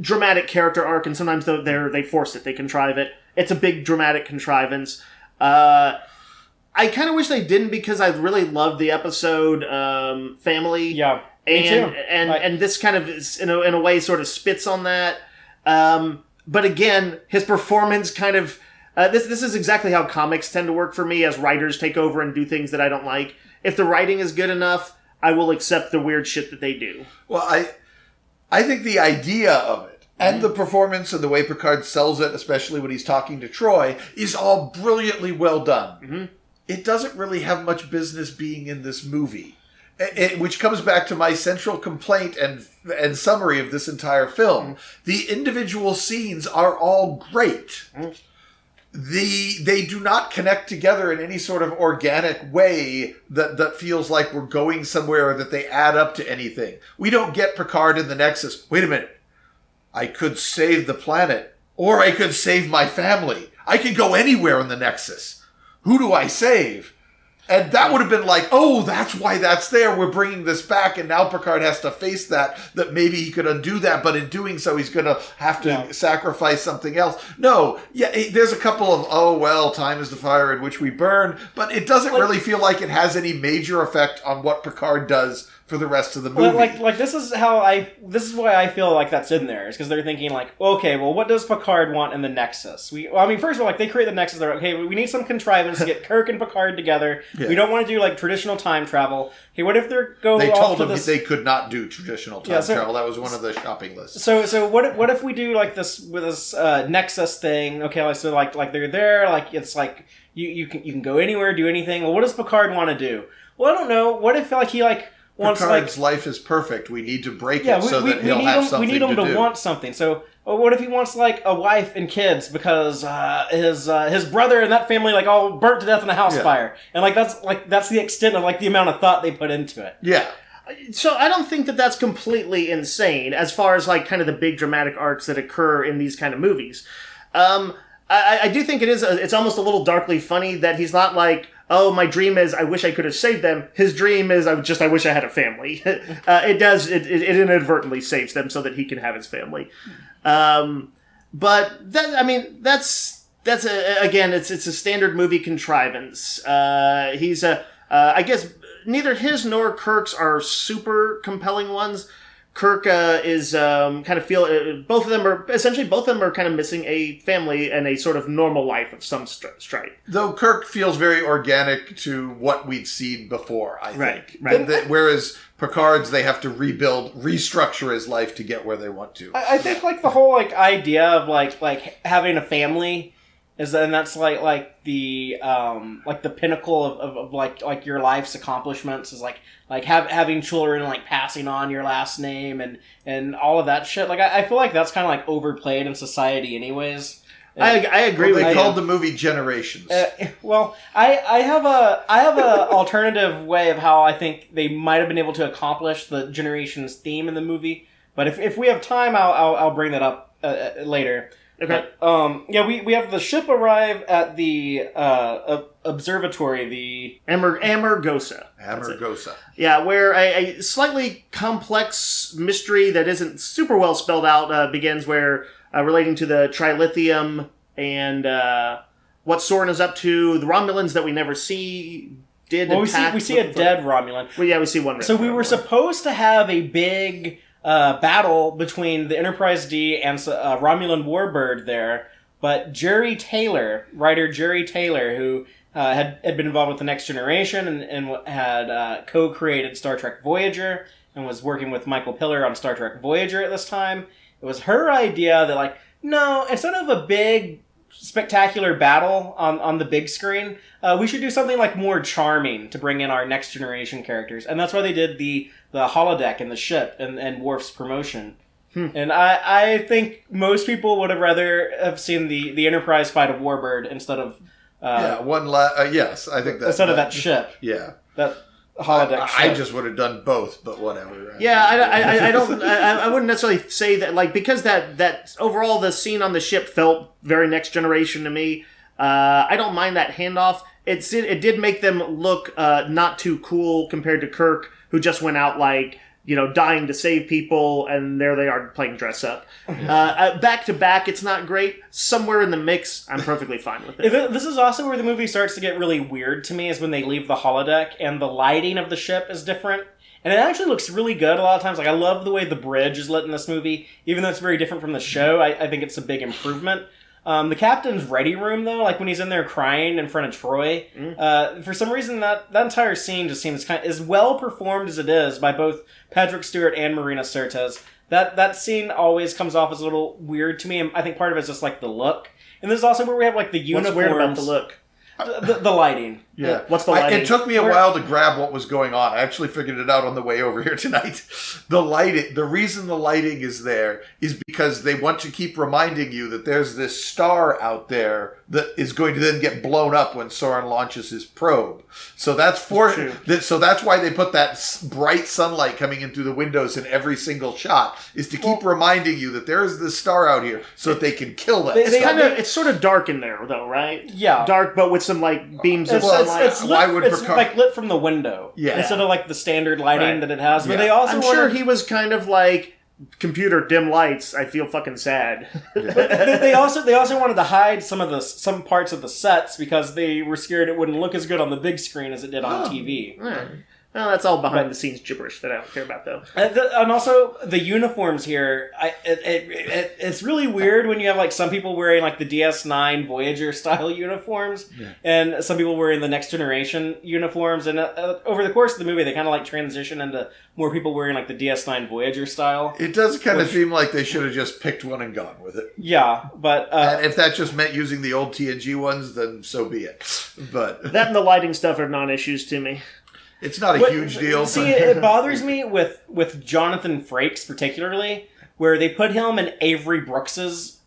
dramatic character arc, and sometimes they force it, they contrive it. It's a big dramatic contrivance. I kind of wish they didn't, because I really loved the episode Family. Yeah, me too. And this kind of is, in a way, sort of spits on that. But again, his performance kind of... This is exactly how comics tend to work for me, as writers take over and do things that I don't like. If the writing is good enough, I will accept the weird shit that they do. Well, I think the idea of it, and the performance and the way Picard sells it, especially when he's talking to Troy, is all brilliantly well done. Mm-hmm. It doesn't really have much business being in this movie. Which comes back to my central complaint and summary of this entire film. The individual scenes are all great. They do not connect together in any sort of organic way that feels like we're going somewhere, or that they add up to anything. We don't get Picard in the Nexus. Wait a minute. I could save the planet, or I could save my family. I could go anywhere in the Nexus. Who do I save? And that would have been like, oh, that's why that's there. We're bringing this back, and now Picard has to face that maybe he could undo that, but in doing so, he's going to have to sacrifice something else. No, there's a couple of, oh, well, time is the fire in which we burn, but it doesn't really feel like it has any major effect on what Picard does for the rest of the movie. Like this is why I feel like that's in there, is because they're thinking, like, okay, well, what does Picard want in the Nexus? First of all, like, they create the Nexus, they're okay, we need some contrivance to get Kirk and Picard together. Yeah. We don't want to do, like, traditional time travel. Okay, what if they told them they could not do traditional time travel. That was one of the shopping lists. So what if we do, like, this with this Nexus thing? Okay, so like they're there, like, it's like you can go anywhere, do anything. Well, what does Picard want to do? Well, I don't know. What if, like, he, like, Picard's life is perfect. We need to break it so that he'll have something to do. We need him to want something. So, what if he wants, like, a wife and kids, because his brother and that family, like, all burnt to death in a house fire, and, like, that's the extent of, like, the amount of thought they put into it. Yeah. So I don't think that that's completely insane as far as, like, kind of the big dramatic arcs that occur in these kind of movies. I do think it's almost a little darkly funny that he's not like, oh, my dream is I wish I could have saved them. His dream is I wish I had a family. It inadvertently saves them so that he can have his family. But that's again, it's a standard movie contrivance. I guess neither his nor Kirk's are super compelling ones. Kirk is kind of both of them are kind of missing a family and a sort of normal life of some stripe. Though Kirk feels very organic to what we'd seen before, I think. Right. Whereas Picard's, they have to restructure his life to get where they want to. I think, like, the whole, like, idea of like having a family that's like the pinnacle of like your life's accomplishments is like having children and, like, passing on your last name and all of that shit. Like, I feel like that's kind of, like, overplayed in society anyways. I agree with you. They called the movie Generations. I have a alternative way of how I think they might have been able to accomplish the Generations theme in the movie. But if we have time, I'll bring that up later. Okay. But, we have the ship arrive at the observatory, the Amargosa. Amargosa. Yeah, where a slightly complex mystery that isn't super well spelled out begins, where relating to the trilithium and what Soren is up to, the Romulans that we never see we see a dead Romulan. Well, yeah, we see one. So we were supposed to have a big battle between the Enterprise-D and Romulan Warbird there, but writer Jerry Taylor, who had been involved with The Next Generation and had co-created Star Trek Voyager and was working with Michael Piller on Star Trek Voyager at this time. It was her idea that, like, no, instead of a big spectacular battle on the big screen. We should do something like more charming to bring in our next generation characters, and that's why they did the holodeck and the ship and Worf's promotion. And I think most people would have rather have seen the Enterprise fight a warbird instead of yes, I think that instead of that ship. Yeah, that holodeck ship. I just would have done both, but whatever. Yeah, I don't. I wouldn't necessarily say that, like, because that overall the scene on the ship felt very Next Generation to me. I don't mind that handoff. It did make them look not too cool compared to Kirk, who just went out like, dying to save people, and there they are playing dress up. Back to back, it's not great. Somewhere in the mix, I'm perfectly fine with it. This is also where the movie starts to get really weird to me, is when they leave the holodeck, and the lighting of the ship is different. And it actually looks really good a lot of times. Like, I love the way the bridge is lit in this movie. Even though it's very different from the show, I think it's a big improvement. The captain's ready room, though, like when he's in there crying in front of Troy, for some reason that entire scene just seems kind of as well performed as it is by both Patrick Stewart and Marina Sirtis. That scene always comes off as a little weird to me, and I think part of it's just like the look. And this is also where we have like the uniforms. What's weird about the look? The lighting. Yeah. What's the lighting? It took me a while to grab what was going on. I actually figured it out on the way over here tonight. The reason the lighting is there is because they want to keep reminding you that there's this star out there that is going to then get blown up when Soren launches his probe. So that's so that's why they put that bright sunlight coming in through the windows in every single shot, is to keep reminding you that there is this star out here so that they can kill that star. It's sort of dark in there, though, right? Yeah. Dark, but with some, like, beams of sunlight. It's like lit from the window. Yeah. Instead of like the standard lighting that it has. But they also sure he was kind of like, computer dim lights, I feel fucking sad. they also wanted to hide some parts of the sets because they were scared it wouldn't look as good on the big screen as it did on TV. Right. Well, that's all behind the scenes gibberish that I don't care about, though. And also the uniforms here. It's really weird when you have like some people wearing like the DS9 Voyager style uniforms, and some people wearing the Next Generation uniforms. And over the course of the movie, they kind of like transition into more people wearing like the DS9 Voyager style. It does kind of seem like they should have just picked one and gone with it. Yeah, but and if that just meant using the old TNG ones, then so be it. But that and the lighting stuff are non-issues to me. It's not a huge deal. See, it bothers me with Jonathan Frakes particularly, where they put him in Avery Brooks's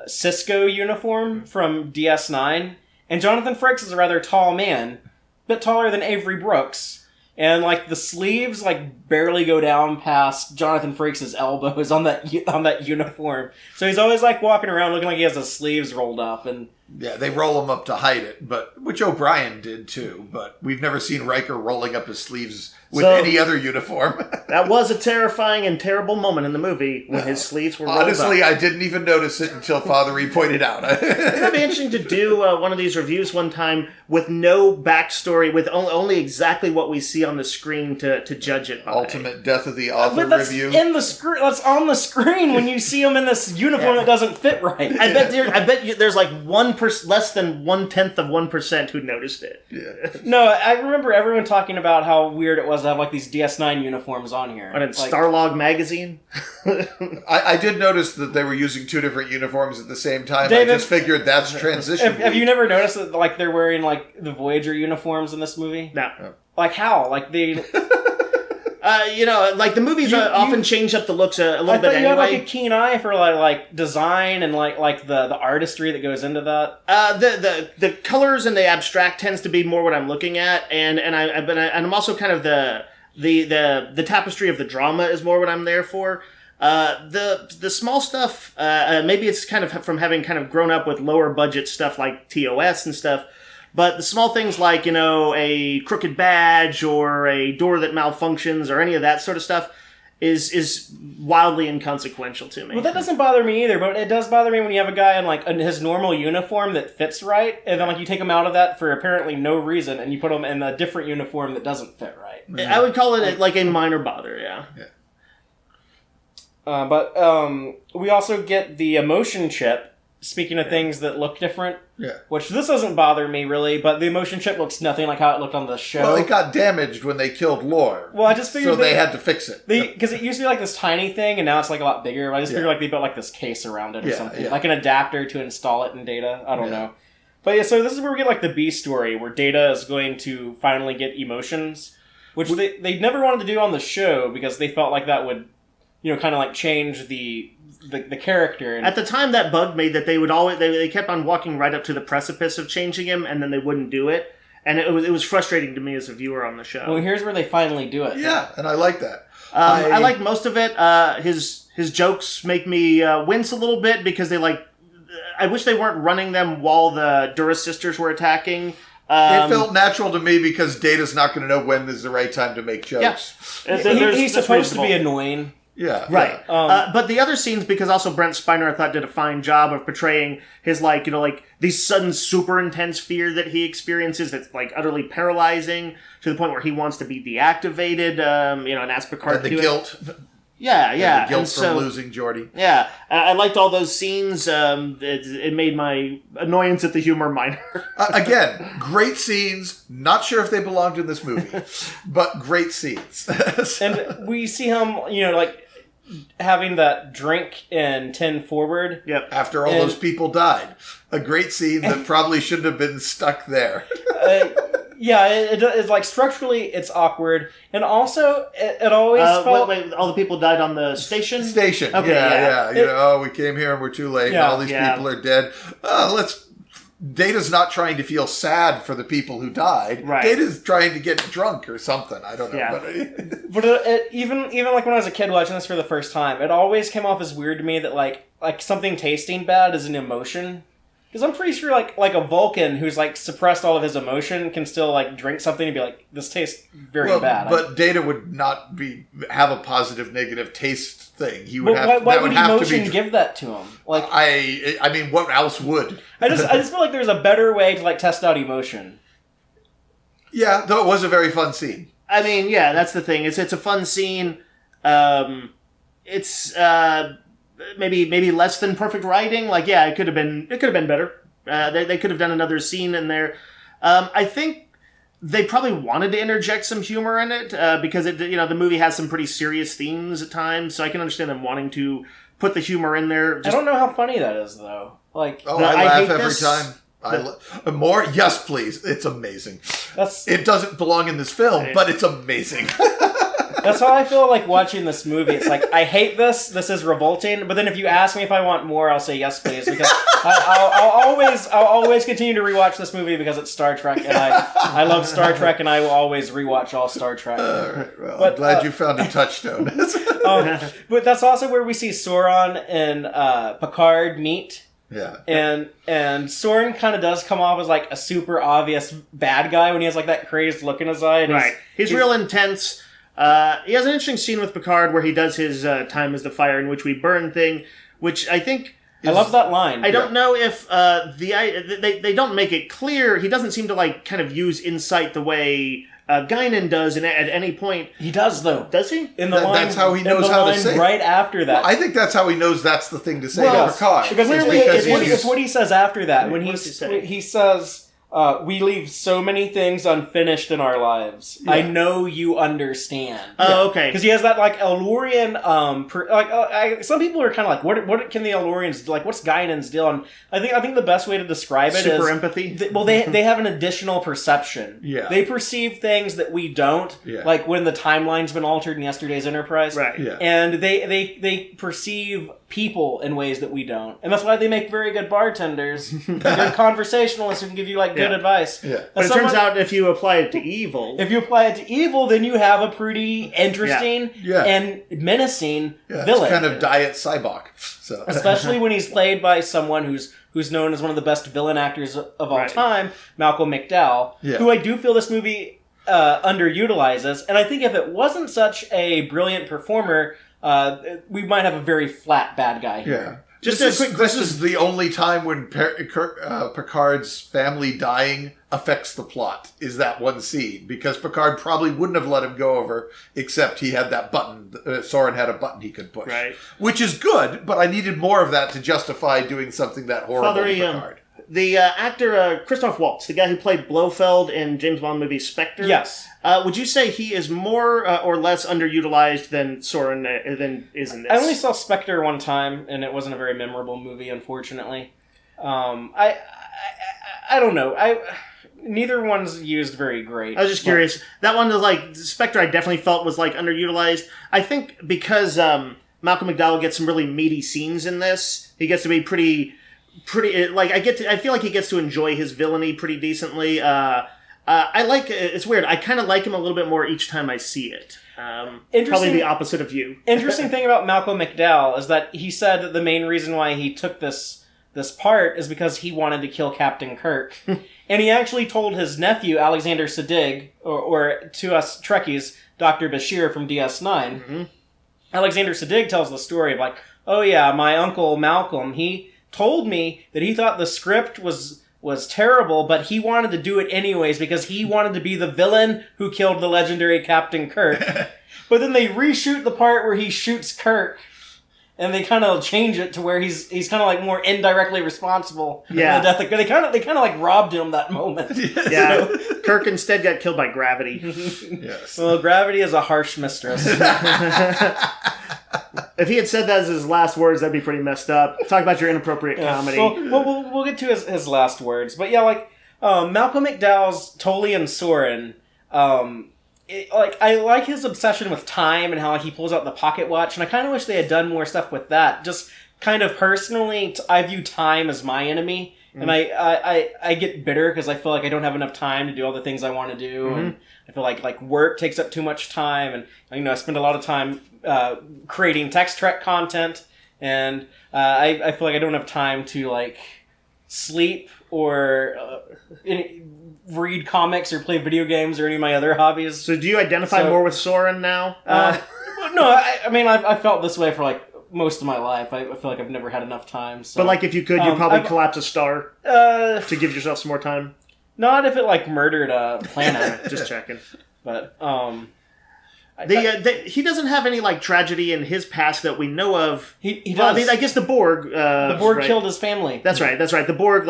Cisco uniform from DS9, and Jonathan Frakes is a rather tall man, a bit taller than Avery Brooks, and like the sleeves like barely go down past Jonathan Frakes' elbows on that uniform. So he's always like walking around looking like he has his sleeves rolled up, and yeah, they roll him up to hide it, which O'Brien did too. But we've never seen Riker rolling up his sleeves with any other uniform. That was a terrifying and terrible moment in the movie when his sleeves were rolled Honestly, up. I didn't even notice it until Fatheree pointed out. It'd be interesting to do one of these reviews one time with no backstory, with only exactly what we see on the screen to judge it by. Ultimate death of the author review. That's on the screen when you see him in this uniform that doesn't fit right. I bet there's like less than 1/10 of 1% who noticed it. Yeah. No, I remember everyone talking about how weird it was to have like these DS9 uniforms on here. And in Starlog magazine? I did notice that they were using two different uniforms at the same time. David, I just figured that's transition. Have you never noticed that like they're wearing like the Voyager uniforms in this movie? No. Like how? Like they... like the movies often change up the looks a little bit anyway. You have like a keen eye for like design and like the artistry that goes into that. The colors and the abstract tends to be more what I'm looking at, and I'm also kind of the tapestry of the drama is more what I'm there for. The small stuff, maybe it's kind of from having kind of grown up with lower budget stuff like TOS and stuff. But the small things like, a crooked badge or a door that malfunctions or any of that sort of stuff is wildly inconsequential to me. Well, that doesn't bother me either, but it does bother me when you have a guy in his normal uniform that fits right, and then you take him out of that for apparently no reason, and you put him in a different uniform that doesn't fit right. Mm-hmm. I would call it like a minor bother, yeah. But we also get the emotion chip speaking of things that look different, Yeah. which this doesn't bother me really, but the emotion chip looks nothing like how it looked on the show. Well, it got damaged when they killed Lore. Well, I just figured so they had to fix it. Because it used to be like this tiny thing, and now it's like a lot bigger. I just figured like they built like this case around it or something, like an adapter to install it in Data. I don't know. But yeah, so this is where we get like the B story, where Data is going to finally get emotions, which they never wanted to do on the show because they felt like that would, kind of like change the character. And at the time, that bugged me that they would always they kept on walking right up to the precipice of changing him, and then they wouldn't do it, and it was frustrating to me as a viewer on the show. Well, here's where they finally do it. Yeah, and I like that. I like most of it. His jokes make me wince a little bit because they I wish they weren't running them while the Duras sisters were attacking. It felt natural to me because Data's not going to know when is the right time to make jokes. Yeah. He's supposed to be annoying. Yeah. Right. Yeah. But the other scenes, because also Brent Spiner, I thought, did a fine job of portraying his, these sudden super intense fear that he experiences that's, utterly paralyzing to the point where he wants to be deactivated, and ask Picard And to the do guilt. it. Yeah. And the guilt And from losing Geordi. Yeah. I liked all those scenes. It made my annoyance at the humor minor. Again, great scenes. Not sure if they belonged in this movie, but great scenes. And we see him, having that drink in 10 Forward. Yep. After all those people died. A great scene that probably shouldn't have been stuck there. It's structurally it's awkward, and also it always felt... Wait, all the people died on the station? Station. Okay, yeah. We came here and we're too late. Yeah, and all these people are dead. Data's not trying to feel sad for the people who died. Right. Data's trying to get drunk or something. I don't know. Yeah. But even when I was a kid watching this for the first time, it always came off as weird to me that like something tasting bad is an emotion. Because I'm pretty sure like a Vulcan who's suppressed all of his emotion can still drink something and be like, this tastes very bad. But Data would not have a positive negative taste thing. He would why would emotion give that to him? I mean, what else would? I just feel like there's a better way to test out emotion. Yeah, though it was a very fun scene. I mean, yeah, that's the thing. It's a fun scene. It's maybe less than perfect writing. It could have been better. They could have done another scene in there. I think they probably wanted to interject some humor in it because the movie has some pretty serious themes at times. So I can understand them wanting to put the humor in there. I don't know how funny that is though. I laugh every this. time. More? Yes, please. It's amazing. That's It doesn't belong in this film, but it's amazing. That's how I feel watching this movie. It's I hate this. This is revolting. But then if you ask me if I want more, I'll say yes, please. Because I'll always continue to rewatch this movie because it's Star Trek, and I love Star Trek, and I will always rewatch all Star Trek. All right. Well, I'm glad you found a touchstone. But that's also where we see Sauron and Picard meet. Yeah. And Soren kind of does come off as a super obvious bad guy when he has that crazed look in his eye. And right. He's real intense. He has an interesting scene with Picard where he does his time is the fire in which we burn thing, which I think... I love that line. I don't know if they don't make it clear. He doesn't seem to kind of use insight the way Guinan does at any point. He does, though. Does he? In the line, that's how he knows how to say it. Right after that. Well, I think that's how he knows that's the thing to say to Picard. Because clearly it's what he says after that. When what does he say? He says... we leave so many things unfinished in our lives. Yeah. I know you understand. Oh, okay. Because he has that El-Aurian. Some people are kind of what can the El-Aurians do? What's Guinan's deal? And I think the best way to describe it is super empathy. They have an additional perception. Yeah. They perceive things that we don't. Yeah. Like when the timeline's been altered in yesterday's Enterprise. Right. Yeah. And they perceive people in ways that we don't, and that's why they make very good bartenders, good conversationalists who can give you good advice. Yeah. But it turns out if you apply it to evil, then you have a pretty interesting and menacing villain. It's kind of Diet Cybok. So. Especially when he's played by someone who's known as one of the best villain actors of all time, Malcolm McDowell, who I do feel this movie underutilizes, and I think if it wasn't such a brilliant performer, we might have a very flat bad guy here. Yeah. Just this a quick this question. is the only time when Picard's family dying affects the plot, is that one scene. Because Picard probably wouldn't have let him go over, except he had that button. Soren had a button he could push. Right. Which is good, but I needed more of that to justify doing something that horrible to Fatheree, Picard. The actor Christoph Waltz, the guy who played Blofeld in James Bond movie Spectre. Yes. Would you say he is more or less underutilized than Soren than is in this? I only saw Spectre one time, and it wasn't a very memorable movie, unfortunately. I don't know. Neither one's used very great. I was just curious. That one was like Spectre. I definitely felt was like underutilized. I think because Malcolm McDowell gets some really meaty scenes in this, he gets to be pretty like I feel like he gets to enjoy his villainy pretty decently. I like it's weird. I kind of like him a little bit more each time I see it. Probably the opposite of you. Interesting thing about Malcolm McDowell is that he said that the main reason why he took this part is because he wanted to kill Captain Kirk. And he actually told his nephew, Alexander Siddig, or to us Trekkies, Dr. Bashir from DS9. Mm-hmm. Alexander Siddig tells the story of like, oh yeah, my uncle Malcolm, he told me that he thought the script was terrible, but he wanted to do it anyways because he wanted to be the villain who killed the legendary Captain Kirk. But then they reshoot the part where he shoots Kirk, and they kind of change it to where he's kind of like more indirectly responsible for the death. They kind of like robbed him that moment. Yeah, Kirk instead got killed by gravity. Yes. Well, gravity is a harsh mistress. If he had said that as his last words, that'd be pretty messed up. Talk about your inappropriate comedy. Well, we'll get to his last words, but yeah, like Malcolm McDowell's Tolian Soren. I like his obsession with time and how he pulls out the pocket watch, and I kind of wish they had done more stuff with that. Just kind of personally, I view time as my enemy, and I get bitter because I feel like I don't have enough time to do all the things I want to do, and I feel like work takes up too much time, and I spend a lot of time creating Tex-Trek content, and I feel like I don't have time to like sleep or read comics or play video games or any of my other hobbies. So do you identify more with Soren now? No, I felt this way for like most of my life. I feel like I've never had enough time. So. But like if you could, you'd probably collapse a star to give yourself some more time. Not if it like murdered a planet. Just checking. But he doesn't have any like tragedy in his past that we know of. He does. Well, I mean, I guess the Borg. The Borg killed his family. That's right. The Borg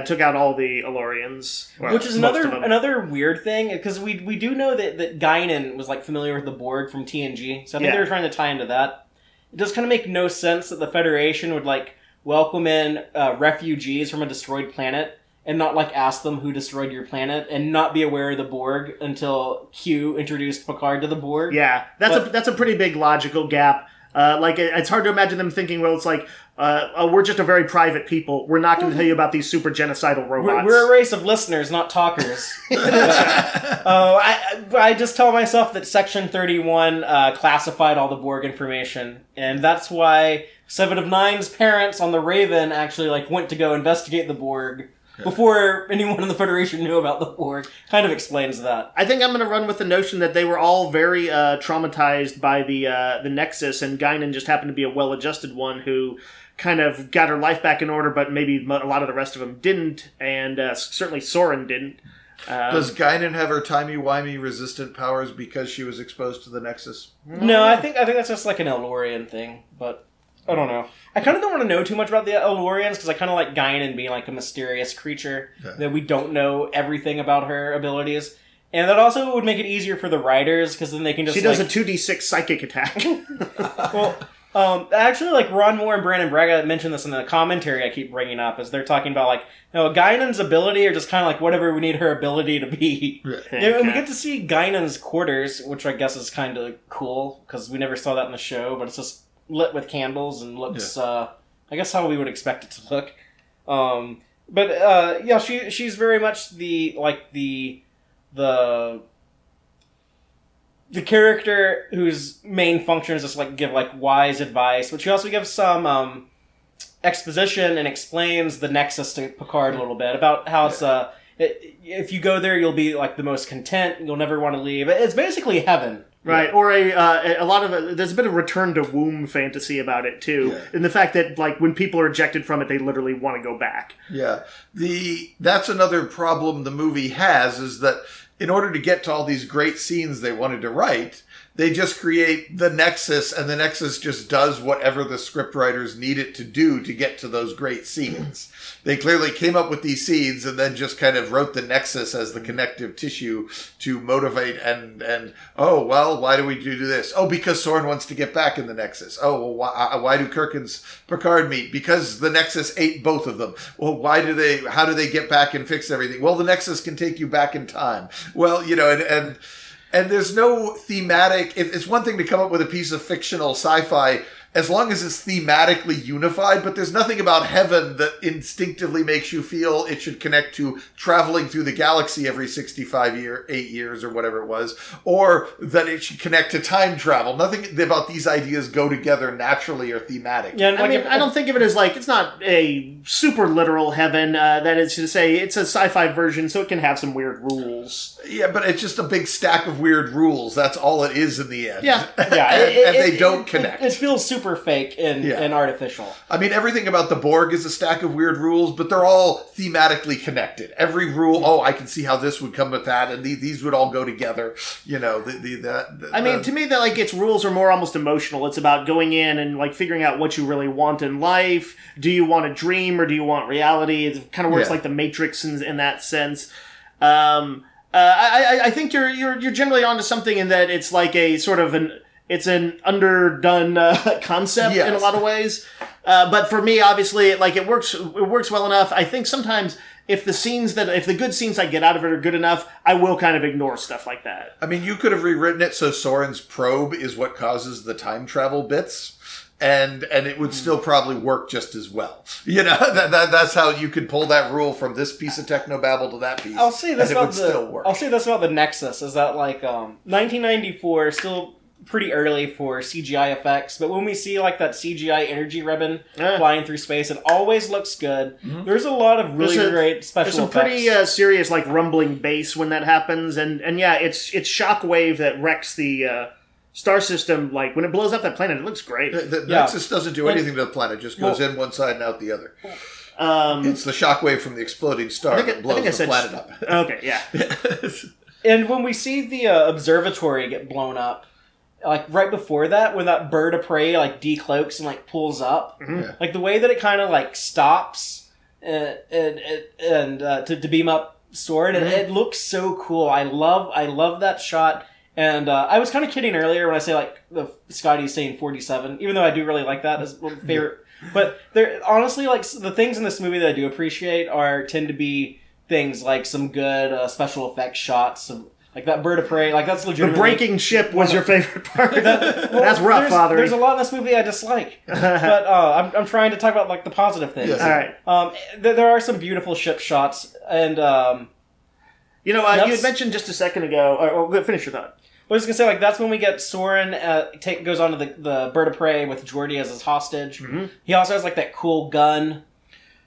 took out all the El-Aurians, which is another weird thing because we do know that Guinan was like familiar with the Borg from TNG, so I think they were trying to tie into that. It does kind of make no sense that the Federation would like welcome in refugees from a destroyed planet and not like ask them who destroyed your planet and not be aware of the Borg until Q introduced Picard to the Borg. Yeah, that's a pretty big logical gap. It's hard to imagine them thinking, well, it's like, we're just a very private people. We're not going to tell you about these super genocidal robots. We're a race of listeners, not talkers. I just tell myself that Section 31 classified all the Borg information, and that's why 7 of 9's parents on the Raven actually went to go investigate the Borg before anyone in the Federation knew about the Borg. Kind of explains that. I think I'm going to run with the notion that they were all very traumatized by the Nexus, and Guinan just happened to be a well-adjusted one who kind of got her life back in order, but maybe a lot of the rest of them didn't, and certainly Soren didn't. Does Guinan have her timey-wimey resistant powers because she was exposed to the Nexus? No, I think that's just like an El-Aurian thing, but I don't know. I kind of don't want to know too much about the El-Aurians because I kind of like Guinan being like a mysterious creature that we don't know everything about her abilities. And that also would make it easier for the writers because then they can just... She does a 2d6 psychic attack. Well, actually, Ron Moore and Brannon Braga mentioned this in the commentary I keep bringing up as they're talking about Guinan's ability are just kind of whatever we need her ability to be. And we get to see Guinan's quarters, which I guess is kind of cool because we never saw that in the show, but it's just lit with candles and looks, I guess, how we would expect it to look. She's very much the character whose main function is just give wise advice, but she also gives some exposition and explains the Nexus to Picard a little bit about how it's if you go there you'll be the most content, you'll never want to leave. It's basically heaven. Right, or a lot of there's a bit of return to womb fantasy about it too, and the fact that like when people are ejected from it, they literally want to go back. Yeah, that's another problem the movie has, is that in order to get to all these great scenes they wanted to write, they just create the Nexus, and the Nexus just does whatever the scriptwriters need it to do to get to those great scenes. They clearly came up with these scenes and then just kind of wrote the Nexus as the connective tissue to motivate and oh, well, why do we do this? Oh, because Soren wants to get back in the Nexus. Oh, well, why do Kirk and Picard meet? Because the Nexus ate both of them. Well, how do they get back and fix everything? Well, the Nexus can take you back in time. Well, and there's no thematic... It's one thing to come up with a piece of fictional sci-fi as long as it's thematically unified, but there's nothing about heaven that instinctively makes you feel it should connect to traveling through the galaxy every 8 years or whatever it was, or that it should connect to time travel. Nothing about these ideas go together naturally or thematic. Yeah, I don't think of it as like, it's not a super literal heaven, that is to say, it's a sci-fi version, so it can have some weird rules. Yeah, but it's just a big stack of weird rules. That's all it is in the end. Yeah. and they don't connect. It feels super fake and artificial. I mean, everything about the Borg is a stack of weird rules, but they're all thematically connected. Every rule, I can see how this would come with that, and these would all go together. To me, that like its rules are more almost emotional. It's about going in and like figuring out what you really want in life. Do you want a dream or do you want reality? It kind of works like the Matrix in that sense. I think you're generally onto something in that it's like a sort of it's an underdone concept in a lot of ways. But for me, obviously, it works well enough. I think sometimes if the good scenes I get out of it are good enough, I will kind of ignore stuff like that. I mean, you could have rewritten it so Soren's probe is what causes the time travel bits. And it would still probably work just as well. That's how you could pull that rule from this piece of technobabble to that piece. I'll say this about still work. I'll say this about the Nexus, is that 1994 still pretty early for CGI effects, but when we see that CGI energy ribbon flying through space, it always looks good. Mm-hmm. There's a lot of really great special effects. There's some pretty serious rumbling bass when that happens, and it's shockwave that wrecks the star system. When it blows up that planet, it looks great. The Nexus doesn't do anything to the planet; just goes in one side and out the other. It's the shockwave from the exploding star that blows the planet up. Okay, yeah. And when we see the observatory get blown up, right before that, when that bird of prey decloaks and pulls up, mm-hmm. The way that it kind of stops and to beam up Soren, mm-hmm. it looks so cool. I love that shot. And I was kind of kidding earlier when I say the Scotty's saying 47, even though I do really like that as my favorite. But there honestly, the things in this movie that I do appreciate tend to be things like some good special effects shots, that bird of prey, that's legitimately... The breaking ship was your favorite part. That's rough, Fatheree. There's a lot in this movie I dislike. But I'm trying to talk about, the positive things. Yes. All right. There are some beautiful ship shots, and... you had mentioned just a second ago... finish your thought. I was going to say, that's when we get Soren goes on to the bird of prey with Geordi as his hostage. Mm-hmm. He also has, that cool gun.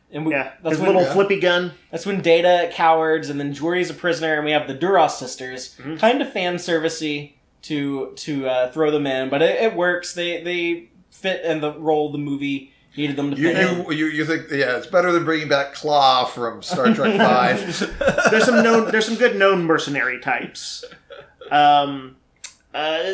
And his little flippy gun. That's when Data cowards, and then Geordi's a prisoner, and we have the Duras sisters. Mm-hmm. Kind of fan servicey to throw them in, but it works. They fit in the role the movie needed them to fit in. You think it's better than bringing back Claw from Star Trek V. There's some good known mercenary types.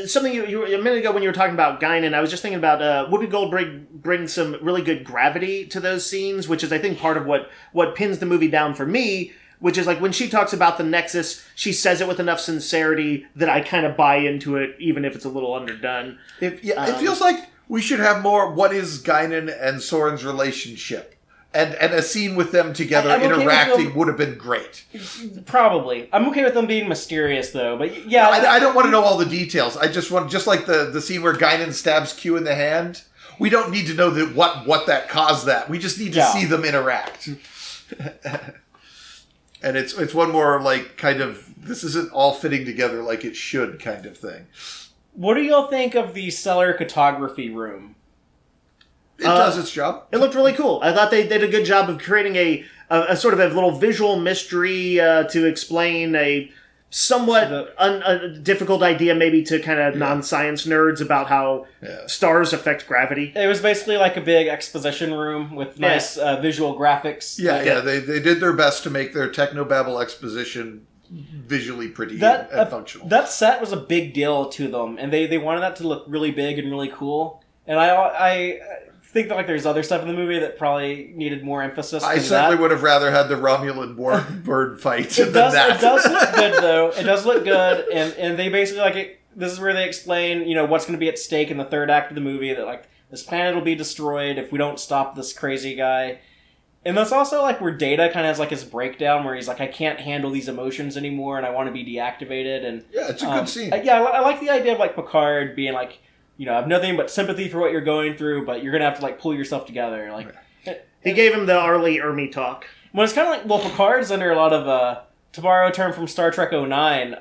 Something you a minute ago when you were talking about Guinan, I was just thinking about Whoopi Goldberg brings some really good gravity to those scenes, which is I think part of what pins the movie down for me, which is when she talks about the Nexus, she says it with enough sincerity that I kind of buy into it, even if it's a little underdone. It feels like we should have more what is Guinan and Soren's relationship. And a scene with them together interacting would have been great. Probably. I'm okay with them being mysterious, though. But yeah, I don't want to know all the details. I just want, just like the scene where Guinan stabs Q in the hand. We don't need to know what that caused that. We just need to see them interact. And it's one more kind of this isn't all fitting together like it should kind of thing. What do y'all think of the stellar cartography room? It does its job. It looked really cool. I thought they did a good job of creating a sort of a little visual mystery to explain a somewhat difficult idea maybe to kind of non-science nerds about how stars affect gravity. It was basically like a big exposition room with nice visual graphics. They did their best to make their technobabble exposition visually pretty and functional. That set was a big deal to them, and they wanted that to look really big and really cool. And I think that there's other stuff in the movie that probably needed more emphasis. I certainly would have rather had the Romulan bird fight than that. It does look good, though. It does look good, and they basically this is where they explain, what's going to be at stake in the third act of the movie. That this planet will be destroyed if we don't stop this crazy guy. And that's also where Data kind of has his breakdown where he's I can't handle these emotions anymore, and I want to be deactivated. And it's a good scene. I like the idea of Picard being I have nothing but sympathy for what you're going through, but you're going to have to pull yourself together. He gave him the Arlie Ermy talk. Well, it's kind of Picard's under a lot of, to borrow a term from Star Trek 09,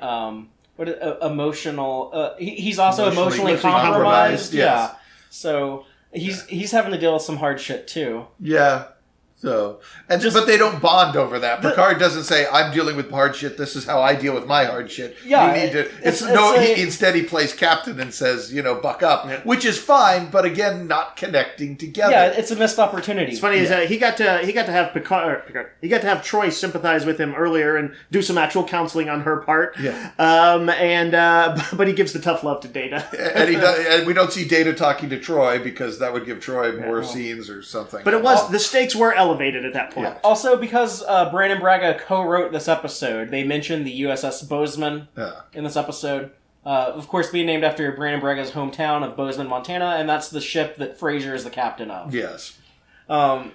emotional, he's also emotionally compromised. Yes. Yeah. So he's having to deal with some hard shit too. Yeah. So, but they don't bond over that. Picard doesn't say, "I'm dealing with hard shit. This is how I deal with my hard shit." Yeah, you need to. Instead, he plays captain and says, "Buck up," which is fine. But again, not connecting together. Yeah, it's a missed opportunity. It's funny is he got to have Picard. He got to have Troy sympathize with him earlier and do some actual counseling on her part. Yeah. But he gives the tough love to Data, and he does, and we don't see Data talking to Troy because that would give Troy more scenes or something. But the stakes were elevated at that point. Yeah. Also, because Brannon Braga co-wrote this episode, they mentioned the USS Bozeman in this episode. Of course, being named after Brannon Braga's hometown of Bozeman, Montana, and that's the ship that Fraser is the captain of. Yes. But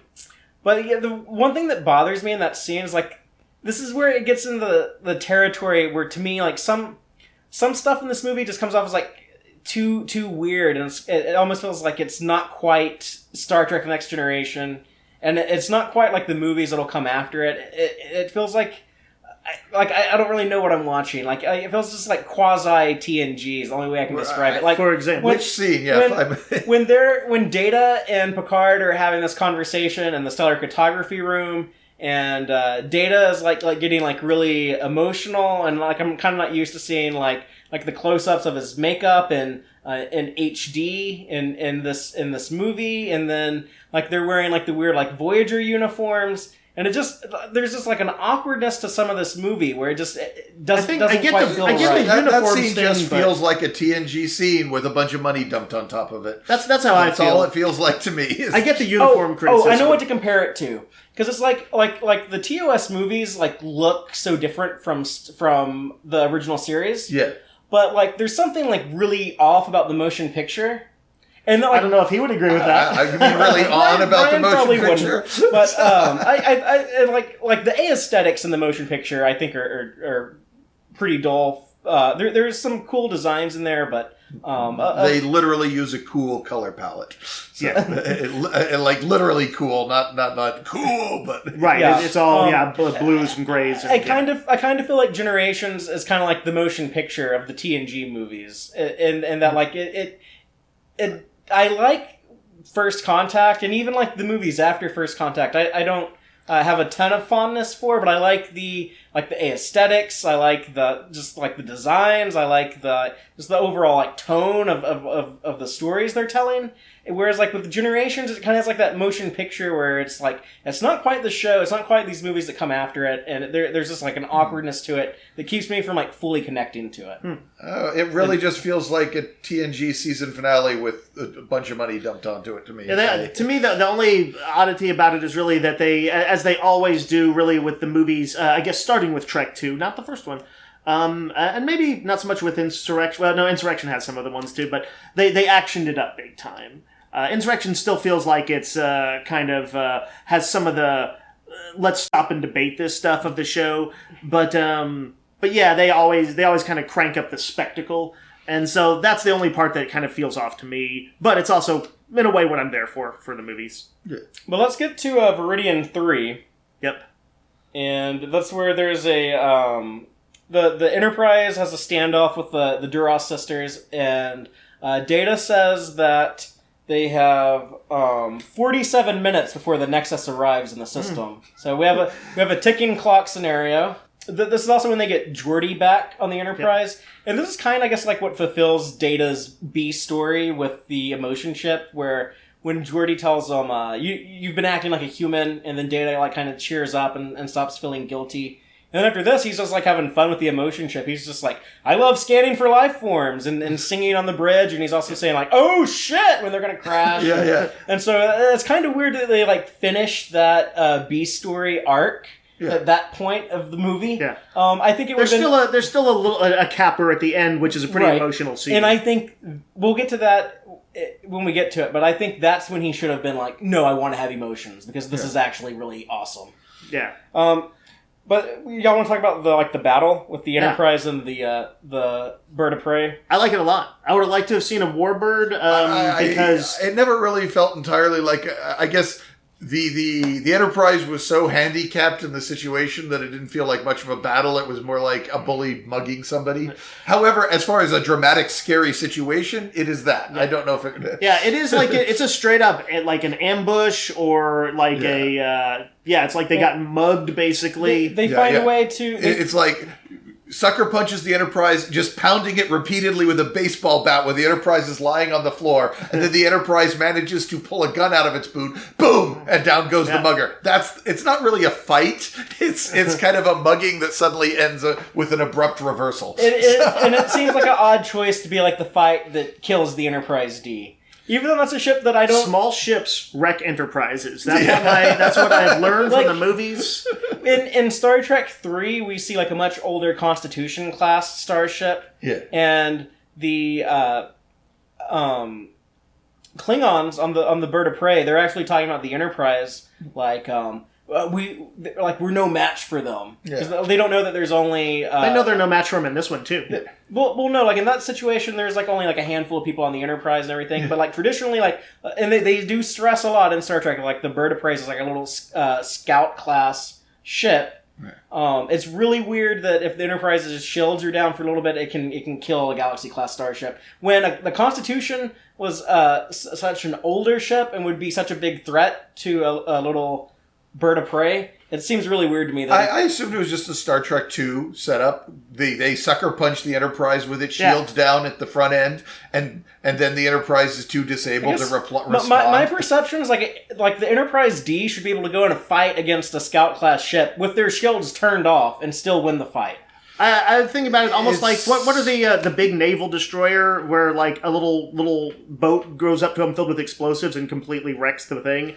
the one thing that bothers me in that scene is this is where it gets into the territory where, to me, some stuff in this movie just comes off as too weird, and it almost feels like it's not quite Star Trek: Next Generation. And it's not quite the movies that'll come after it. It feels I don't really know what I'm watching. It feels just quasi TNG is the only way I can describe it. For example, which scene? Yeah, when Data and Picard are having this conversation in the stellar cartography room, and Data is getting really emotional, and I'm kind of not used to seeing the close-ups of his makeup and in HD in this movie, and then they're wearing the weird Voyager uniforms, and there's just an awkwardness to some of this movie where it doesn't quite feel right. That scene just feels like a TNG scene with a bunch of money dumped on top of it. That's how I feel. That's all it feels like to me. I get the uniform criticism. Oh, I know what to compare it to. Because it's like the TOS movies look so different from the original series. Yeah. But there's something really off about the motion picture. And I don't know if he would agree with that. I mean, really on about the motion picture. But I like the aesthetics in the motion picture. I think are pretty dull. There's some cool designs in there, but they literally use a cool color palette. So, literally cool, not cool, but right. Yeah. It's all blues and grays. I kind of feel like Generations is kind of like the motion picture of the TNG movies, and that it I like First Contact, and even the movies after First Contact. I don't have a ton of fondness for, but I like the aesthetics. I like the designs. I like the overall tone of the stories they're telling. Whereas with Generations, it kind of has that motion picture where it's it's not quite the show. It's not quite these movies that come after it, and there's just an awkwardness to it that keeps me from fully connecting to it. It really just feels like a TNG season finale with a bunch of money dumped onto it to me. To me, the only oddity about it is really that they, as they always do, really with the movies. I guess starting with Trek 2, not the first one. And maybe not so much with Insurrection. Well, no, Insurrection has some other ones too, but they actioned it up big time. Insurrection still feels like it's has some of the let's stop and debate this stuff of the show, but yeah, they always kind of crank up the spectacle, and so that's the only part that kind of feels off to me. But it's also in a way what I'm there for the movies. Yeah. But let's get to Viridian 3. Yep. And that's where there's a the Enterprise has a standoff with the Duras sisters, and Data says that they have 47 minutes before the Nexus arrives in the system. So we have a ticking clock scenario. this is also when they get Geordi back on the Enterprise. And this is kind of, I guess, like what fulfills Data's B story with the emotion ship, where when Geordi tells him, you've been acting like a human, and then Data like kind of cheers up and stops feeling guilty. And after this, he's just like having fun with the emotion ship. He's just like, I love scanning for life forms and singing on the bridge. And he's also saying like, oh shit, when they're going to crash. Yeah. And so it's kind of weird that they like finish that B story arc at that point of the movie. Yeah. I think it was there's still a capper at the end, which is a pretty emotional scene. And I think we'll get to that when we get to it. But I think that's when he should have been like, no, I want to have emotions because this is actually really awesome. Yeah. But y'all want to talk about the battle with the Enterprise and the bird of prey? I like it a lot. I would have liked to have seen a warbird because it never really felt entirely like. I guess the Enterprise was so handicapped in the situation that it didn't feel like much of a battle. It was more like a bully mugging somebody. However, as far as a dramatic, scary situation, it is that. I don't know if it. Yeah, it is like it's a straight up like an ambush or like it's like they got mugged basically. They find a way to. It's like. Sucker punches the Enterprise, just pounding it repeatedly with a baseball bat when the Enterprise is lying on the floor, and then the Enterprise manages to pull a gun out of its boot, boom, and down goes the mugger. It's not really a fight. It's kind of a mugging that suddenly ends with an abrupt reversal. And it seems like an odd choice to be like the fight that kills the Enterprise D. Even though that's a ship that I don't... Small ships wreck enterprises. That's what I've learned from the movies. In Star Trek 3, we see like a much older Constitution class starship. Yeah. And the Klingons on the Bird of Prey, they're actually talking about the Enterprise like we're no match for them. Yeah. They don't know that there's only... they know they're no match for them in this one, too. Well, no, like in that situation, there's like only like a handful of people on the Enterprise and everything. But like traditionally, like, and they do stress a lot in Star Trek, like the Bird of Prey is like a little scout class ship. Right. It's really weird that if the Enterprise's shields are down for a little bit, it can kill a Galaxy class starship. When the Constitution was such an older ship and would be such a big threat to a little Bird of Prey, it seems really weird to me that I assumed it was just a Star Trek 2 setup. They sucker punch the Enterprise with its shields down at the front end, and then the Enterprise is too disabled to respond. My perception is like the Enterprise D should be able to go in a fight against a scout class ship with their shields turned off and still win the fight. I think about it almost like what are the big naval destroyer where like a little boat goes up to them filled with explosives and completely wrecks the thing.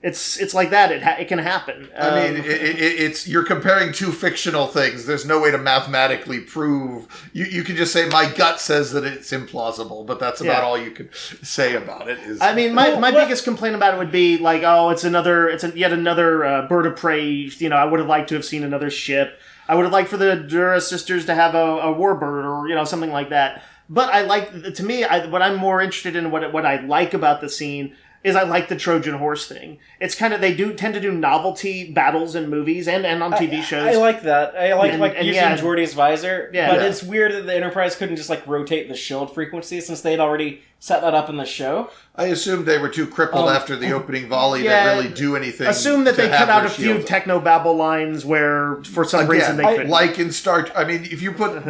It's like that. It can happen. I mean, it's you're comparing two fictional things. There's no way to mathematically prove. You can just say my gut says that it's implausible, but that's about all you can say about it. I mean, my biggest complaint about it would be like, oh, it's yet another Bird of Prey. You know, I would have liked to have seen another ship. I would have liked for the Duras sisters to have a warbird or something like that. But what I'm more interested in, what I like about the scene is I like the Trojan horse thing. It's kind of, they do tend to do novelty battles in movies and on TV shows. I like that. I like using Geordi's visor. Yeah, but it's weird that the Enterprise couldn't just like rotate the shield frequency since they'd already set that up in the show. I assumed they were too crippled after the opening volley to really do anything. Assume that they cut out a few technobabble lines where for some reason they couldn't. Like in if you put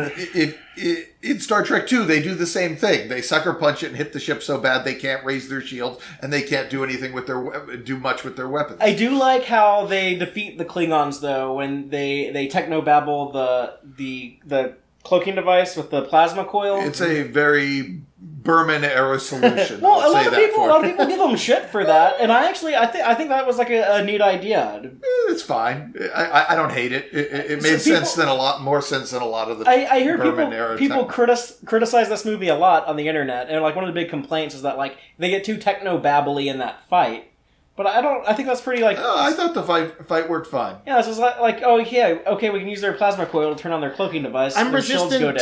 in Star Trek 2, they do the same thing. They sucker punch it and hit the ship so bad they can't raise their shield and they can't do anything with do much with their weapons. I do like how they defeat the Klingons though when they technobabble the cloaking device with the plasma coil. It's a very Berman era solution. Well, a lot of people give them shit for that, and I think that was like a neat idea. It's fine. I don't hate it. It made more sense than a lot of the I hear Berman era people criticize this movie a lot on the internet, and like one of the big complaints is that like they get too techno-babbly in that fight. But I think that's pretty like... I thought the fight worked fine. Yeah, it's just like, oh yeah, okay, we can use their plasma coil to turn on their cloaking device. I'm resistant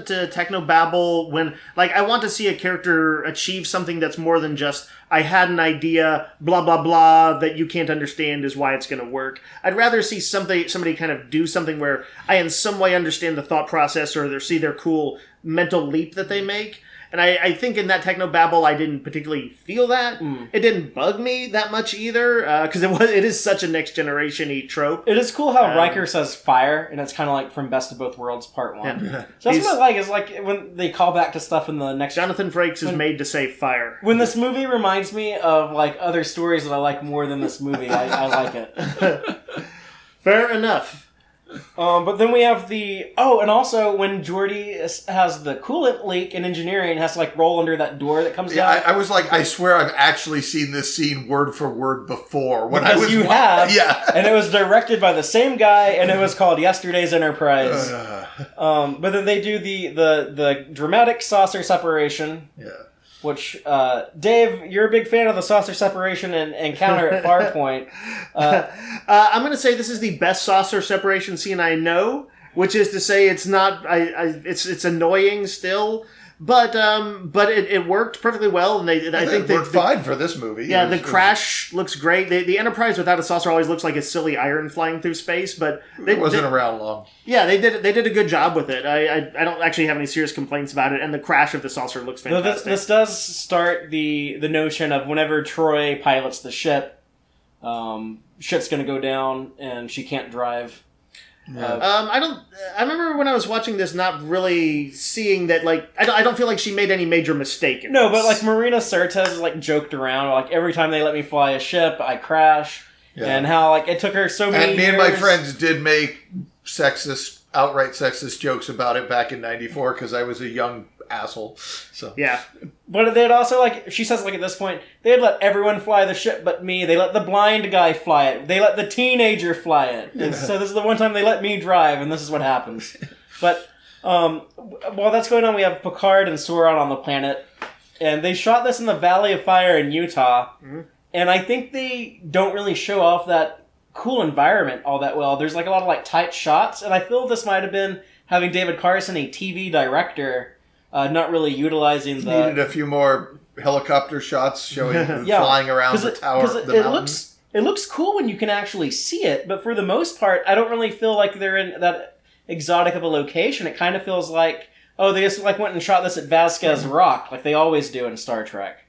to technobabble when, like, I want to see a character achieve something that's more than just, I had an idea, blah, blah, blah, that you can't understand is why it's going to work. I'd rather see somebody kind of do something where I in some way understand the thought process or see their cool mental leap that they make. And I think in that technobabble, I didn't particularly feel that. It didn't bug me that much either, because it is such a Next Generation-y trope. It is cool how Riker says fire, and it's kind of like from Best of Both Worlds Part 1. Yeah. So that's what I like, is like when they call back to stuff in the next... Jonathan Frakes is made to say fire. When this movie reminds me of like other stories that I like more than this movie, I like it. Fair enough. But then we have the... Oh, and also when Geordi has the coolant leak in engineering, has to like roll under that door that comes down. I was like, I swear I've actually seen this scene word for word before. When Because I was you have. Yeah. And it was directed by the same guy, and it was called Yesterday's Enterprise. But then they do the dramatic saucer separation. Yeah. Which, Dave, you're a big fan of the saucer separation and encounter at Farpoint. I'm going to say this is the best saucer separation scene I know, which is to say it's not. It's annoying still, but it worked perfectly well, and I think it worked fine for this movie. Yeah, the crash looks great. The Enterprise without a saucer always looks like a silly iron flying through space, but it wasn't around long. Yeah, they did a good job with it. I don't actually have any serious complaints about it, and the crash of the saucer looks fantastic. This does start the notion of whenever Troy pilots the ship, ship's going to go down, and she can't drive. Yeah. I remember when I was watching this, not really seeing that. Like, I don't feel like she made any major mistake. No, but like Marina Sirtis like joked around, like every time they let me fly a ship, I crash, and how like it took her so many. And me years. and my friends did make outright sexist jokes about it back in '94 because I was a young asshole. So yeah. But they'd also, like, she says, like, at this point, they'd let everyone fly the ship but me. They let the blind guy fly it. They let the teenager fly it. And so this is the one time they let me drive, and this is what happens. But while that's going on, we have Picard and Sauron on the planet. And they shot this in the Valley of Fire in Utah. Mm-hmm. And I think they don't really show off that cool environment all that well. There's, like, a lot of, like, tight shots. And I feel this might have been having David Carson, a TV director... not really utilizing the... Needed a few more helicopter shots showing flying around the tower, the mountain. It looks cool when you can actually see it, but for the most part, I don't really feel like they're in that exotic of a location. It kind of feels like, oh, they just like went and shot this at Vasquez Rock, like they always do in Star Trek.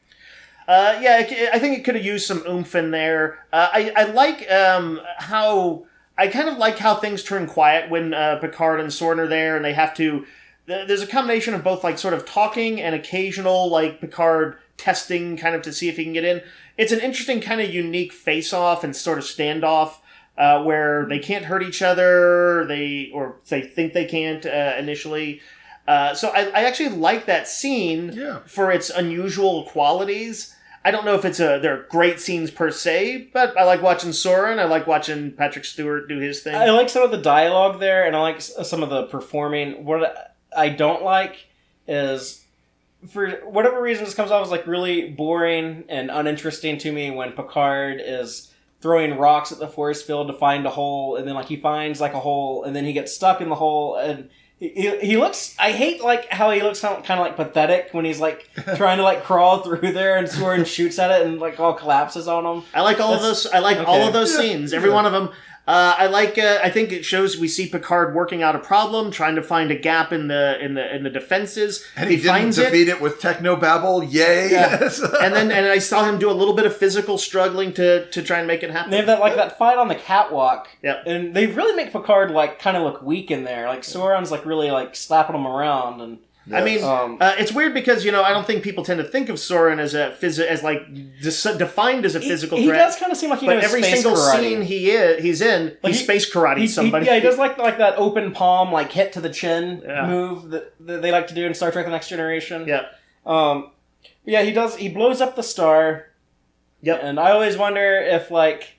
I think it could have used some oomph in there. I like how... I kind of like how things turn quiet when Picard and Soren are there, and they have to... There's a combination of both, like, sort of talking and occasional, like, Picard testing kind of to see if he can get in. It's an interesting kind of unique face-off and sort of standoff where they can't hurt each other, they think they can't initially. So I actually like that scene for its unusual qualities. I don't know if they're great scenes per se, but I like watching Soren. I like watching Patrick Stewart do his thing. I like some of the dialogue there, and I like some of the performing. What I don't like is, for whatever reason, this comes off as like really boring and uninteresting to me when Picard is throwing rocks at the force field to find a hole, and then like he finds like a hole, and then he gets stuck in the hole, and he looks... I hate like how he looks kind of like pathetic when he's like trying to like crawl through there, and Soren shoots at it and like all collapses on him. I like all of those. I like all of those scenes. Every one of them. I think it shows we see Picard working out a problem, trying to find a gap in the defenses. And he didn't defeat it with technobabble. Yay! Yeah. and I saw him do a little bit of physical struggling to try and make it happen. They have that fight on the catwalk. Yeah. And they really make Picard like kind of look weak in there. Like Soren's like really like slapping him around and. I mean, it's weird because, I don't think people tend to think of Soren as defined as a physical threat. He does kind of seem like he knows every space single karate. scene he's in, like he space karate somebody. He does like that open palm, like hit to the chin move that they like to do in Star Trek: The Next Generation. Yeah. He does. He blows up the star. Yep. And I always wonder if like.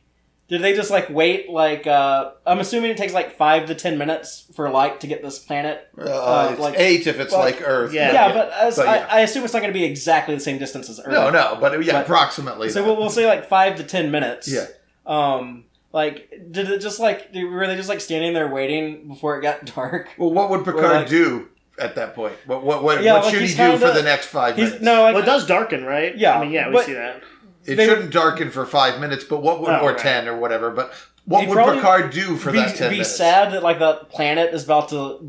Did they just, like, wait, like, I'm assuming it takes, like, 5 to 10 minutes for light to get this planet. It's like, 8 if it's like Earth. Yeah, but I assume it's not going to be exactly the same distance as Earth. No, but approximately. So we'll say, like, 5 to 10 minutes. Yeah. Like, did it just, like, were they just, like, standing there waiting before it got dark? Well, what would Picard do at that point? What should he do for the next 5 minutes? Well, it does darken, right? Yeah. I mean, we see that. It shouldn't darken for 5 minutes, but what would, or 10 or whatever, but what would Picard do for that 10 minutes? Be sad that, like, the planet is about to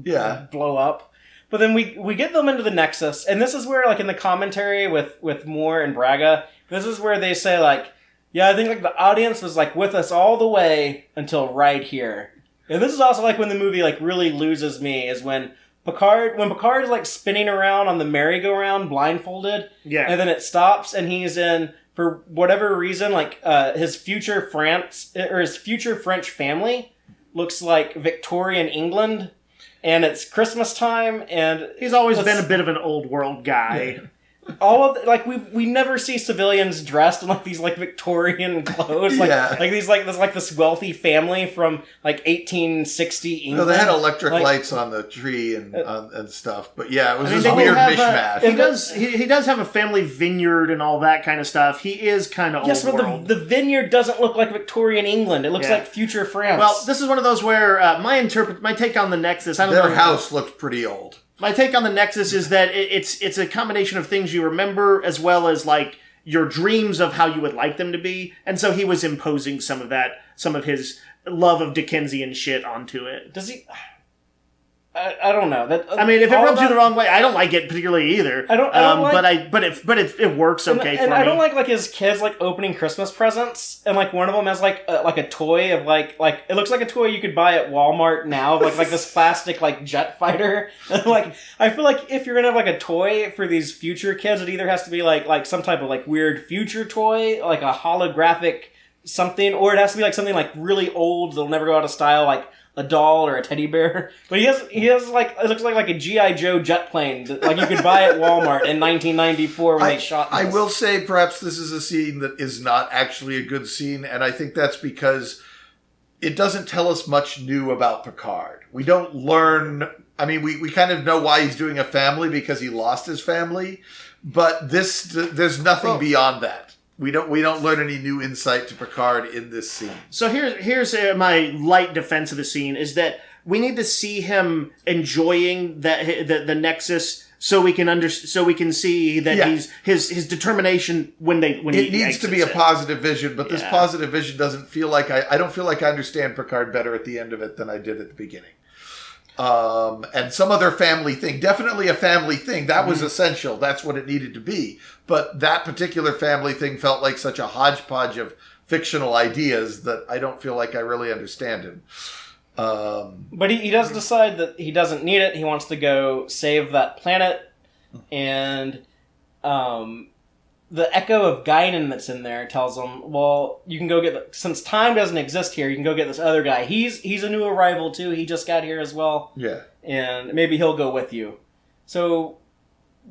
blow up. But then we get them into the Nexus, and this is where, like, in the commentary with Moore and Braga, this is where they say, like, yeah, I think, like, the audience was, like, with us all the way until right here. And this is also, like, when the movie, like, really loses me, is when Picard is, like, spinning around on the merry-go-round blindfolded, and then it stops, and he's in, for whatever reason, like, his future French family looks like Victorian England, and it's Christmas time, and he's always been a bit of an old world guy. Yeah. All of like we never see civilians dressed in like these like Victorian clothes, like this wealthy family from like 1860 England. No, they had electric lights on the tree and stuff, but yeah, it was this weird mishmash. He does have a family vineyard and all that kind of stuff. He is kind of old world. But the vineyard doesn't look like Victorian England. It looks like future France. Well, this is one of those where my take on the Nexus. Their house looked pretty old. My take on the Nexus is that it's a combination of things you remember as well as like your dreams of how you would like them to be, and so he was imposing some of his love of Dickensian shit onto it. Does he? I don't know. I mean, if it rubs you the wrong way, I don't like it particularly either. I don't like, but it works okay for me. And I don't like his kids like opening Christmas presents, and like one of them has like a toy of like it looks like a toy you could buy at Walmart now, like this plastic like jet fighter. Like I feel like if you're gonna have like a toy for these future kids, it either has to be like some type of like weird future toy, like a holographic something, or it has to be like something like really old that'll never go out of style, like a doll or a teddy bear. But he has like, it looks like a G.I. Joe jet plane that like you could buy at Walmart in 1994 when they shot this. I will say perhaps this is a scene that is not actually a good scene, and I think that's because it doesn't tell us much new about Picard. We don't learn... I mean, we kind of know why he's doing a family because he lost his family, but there's nothing beyond that. We don't learn any new insight to Picard in this scene. So here's my light defense of the scene is that we need to see him enjoying the Nexus so we can see that he's his determination when he needs to be a positive vision, but this positive vision doesn't feel like I don't feel like I understand Picard better at the end of it than I did at the beginning. And some other family thing, definitely a family thing. That was essential. That's what it needed to be. But that particular family thing felt like such a hodgepodge of fictional ideas that I don't feel like I really understand him. But he does decide that he doesn't need it. He wants to go save that planet. And the echo of Guinan that's in there tells him, well, you can go get... Since time doesn't exist here, you can go get this other guy. He's a new arrival, too. He just got here as well. Yeah. And maybe he'll go with you. So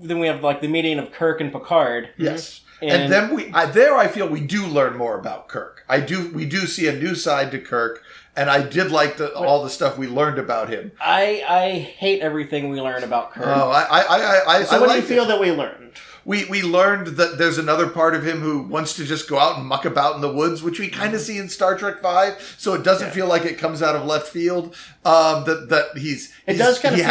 then we have, like, the meeting of Kirk and Picard. Yes. And then I feel we do learn more about Kirk. We do see a new side to Kirk, and I did like all the stuff we learned about him. I hate everything we learn about Kirk. Oh, So what do you feel that we learned? We learned that there's another part of him who wants to just go out and muck about in the woods, which we kind of see in Star Trek V, so it doesn't feel like it comes out of left field. He had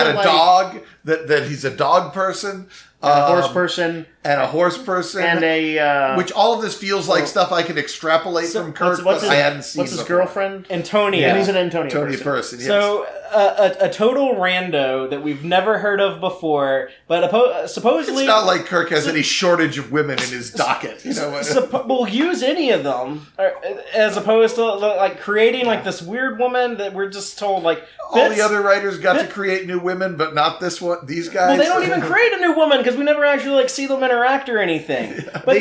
a dog, that he's a dog person. A horse person. And a horse person. And a... which all of this feels like stuff I can extrapolate from Kirk, but I hadn't seen What's his girlfriend? Antonia. And he's an Antonia person. Yes. So, a total rando that we've never heard of before, but supposedly... It's not like Kirk has any shortage of women in his docket. You know? We'll use any of them, as opposed to like creating like this weird woman that we're just told like... All the other writers got to create new women, but not this one. These guys. Well, they don't even create a new woman because we never actually like see them interact or anything. Yeah. But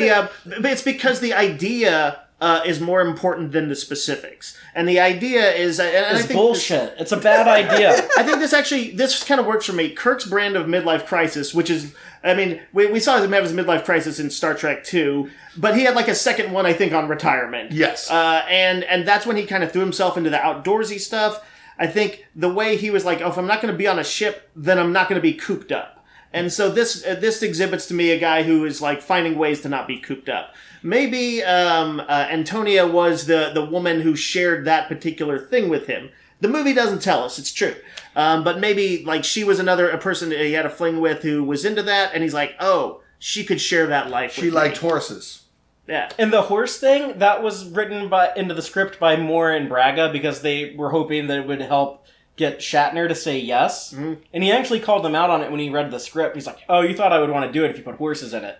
it's because the idea is more important than the specifics, and the idea is it's bullshit. It's a bad idea. I think this kind of works for me. Kirk's brand of midlife crisis, which is, I mean, we saw him have his midlife crisis in Star Trek 2, but he had like a second one, I think, on retirement. Yes. And that's when he kind of threw himself into the outdoorsy stuff. I think the way he was like, oh, if I'm not going to be on a ship, then I'm not going to be cooped up. And so this exhibits to me a guy who is like finding ways to not be cooped up. Maybe Antonia was the woman who shared that particular thing with him. The movie doesn't tell us, it's true. But maybe like she was a person that he had a fling with who was into that, and he's like, oh, she could share that life with me. She liked horses. Yeah. And the horse thing, that was written into the script by Moore and Braga because they were hoping that it would help get Shatner to say yes. Mm-hmm. And he actually called him out on it when he read the script. He's like, "Oh, you thought I would want to do it if you put horses in it."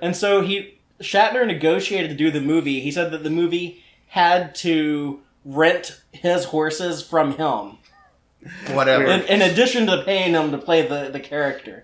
And so Shatner negotiated to do the movie. He said that the movie had to rent his horses from him. Whatever. In addition to paying him to play the character.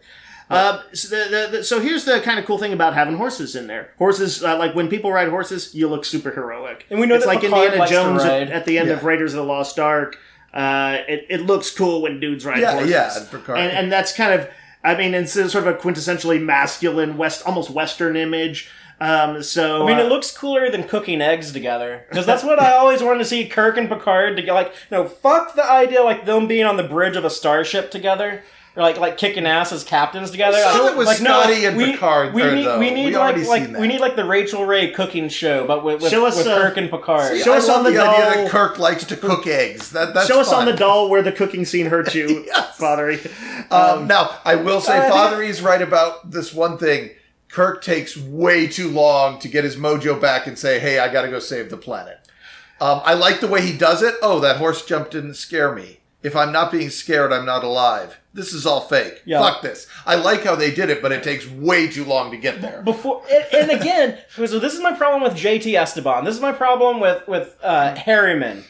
So here's the kind of cool thing about having horses in there. Horses, like when people ride horses, you look super heroic. And we know it's that like Picard Indiana Jones at the end Yeah. of Raiders of the Lost Ark. It looks cool when dudes ride horses. Yeah, Picard. And that's kind of, I mean, it's sort of a quintessentially masculine, almost Western image. I mean, it looks cooler than cooking eggs together. Because that's what I always wanted to see Kirk and Picard to get, like, no, fuck the idea, like, them being on the bridge of a starship together. Or, like kicking ass as captains together. So it was like, Scotty and Picard we there, need, though. we need We like, already like seen that. we need, like, the Rachel Ray cooking show, but with Kirk and Picard. Show us on the doll. idea that Kirk likes to cook eggs. That's Show us fun. on the doll where the cooking scene hurt you, Yes. Fatheree. Now, I will say Fatheree's right about this one thing. Kirk takes way too long to get his mojo back and say, hey, I gotta go save the planet. I like the way he does it. Oh, that horse jump didn't scare me. If I'm not being scared, I'm not alive. This is all fake. Yeah. Fuck this. I like how they did it, but it takes way too long to get there. And again, so this is my problem with JT Esteban. This is my problem with Harriman.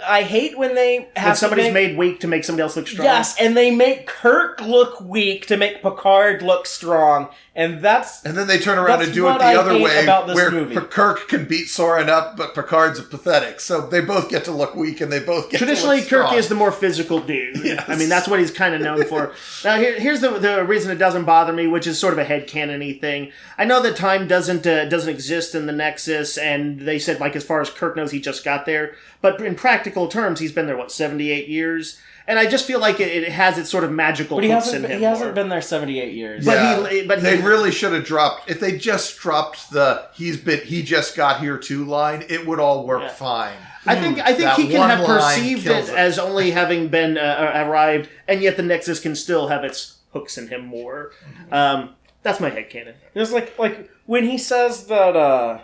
I hate when they have When somebody's made weak to make somebody else look strong. Yes, and they make Kirk look weak to make Picard look strong, and then they turn around and do it the other way, where Kirk can beat Soren up, but Picard's pathetic. So they both get to look weak, and they both get Traditionally, to look strong. Kirk is the more physical dude. Yes. I mean, that's what he's kind of known for. Now, here's the reason it doesn't bother me, which is sort of a headcanon-y thing. I know that time doesn't exist in the Nexus, and they said, like, as far as Kirk knows, he just got there. But in practical terms, he's been there, 78 years? And I just feel like it has its sort of magical hooks in him. He hasn't been there 78 years. But they really should have dropped. If they just dropped the "he just got here" too line, it would all work fine. I think he can have perceived it as only having been arrived, and yet the Nexus can still have its hooks in him more. That's my headcanon. It's like when he says that.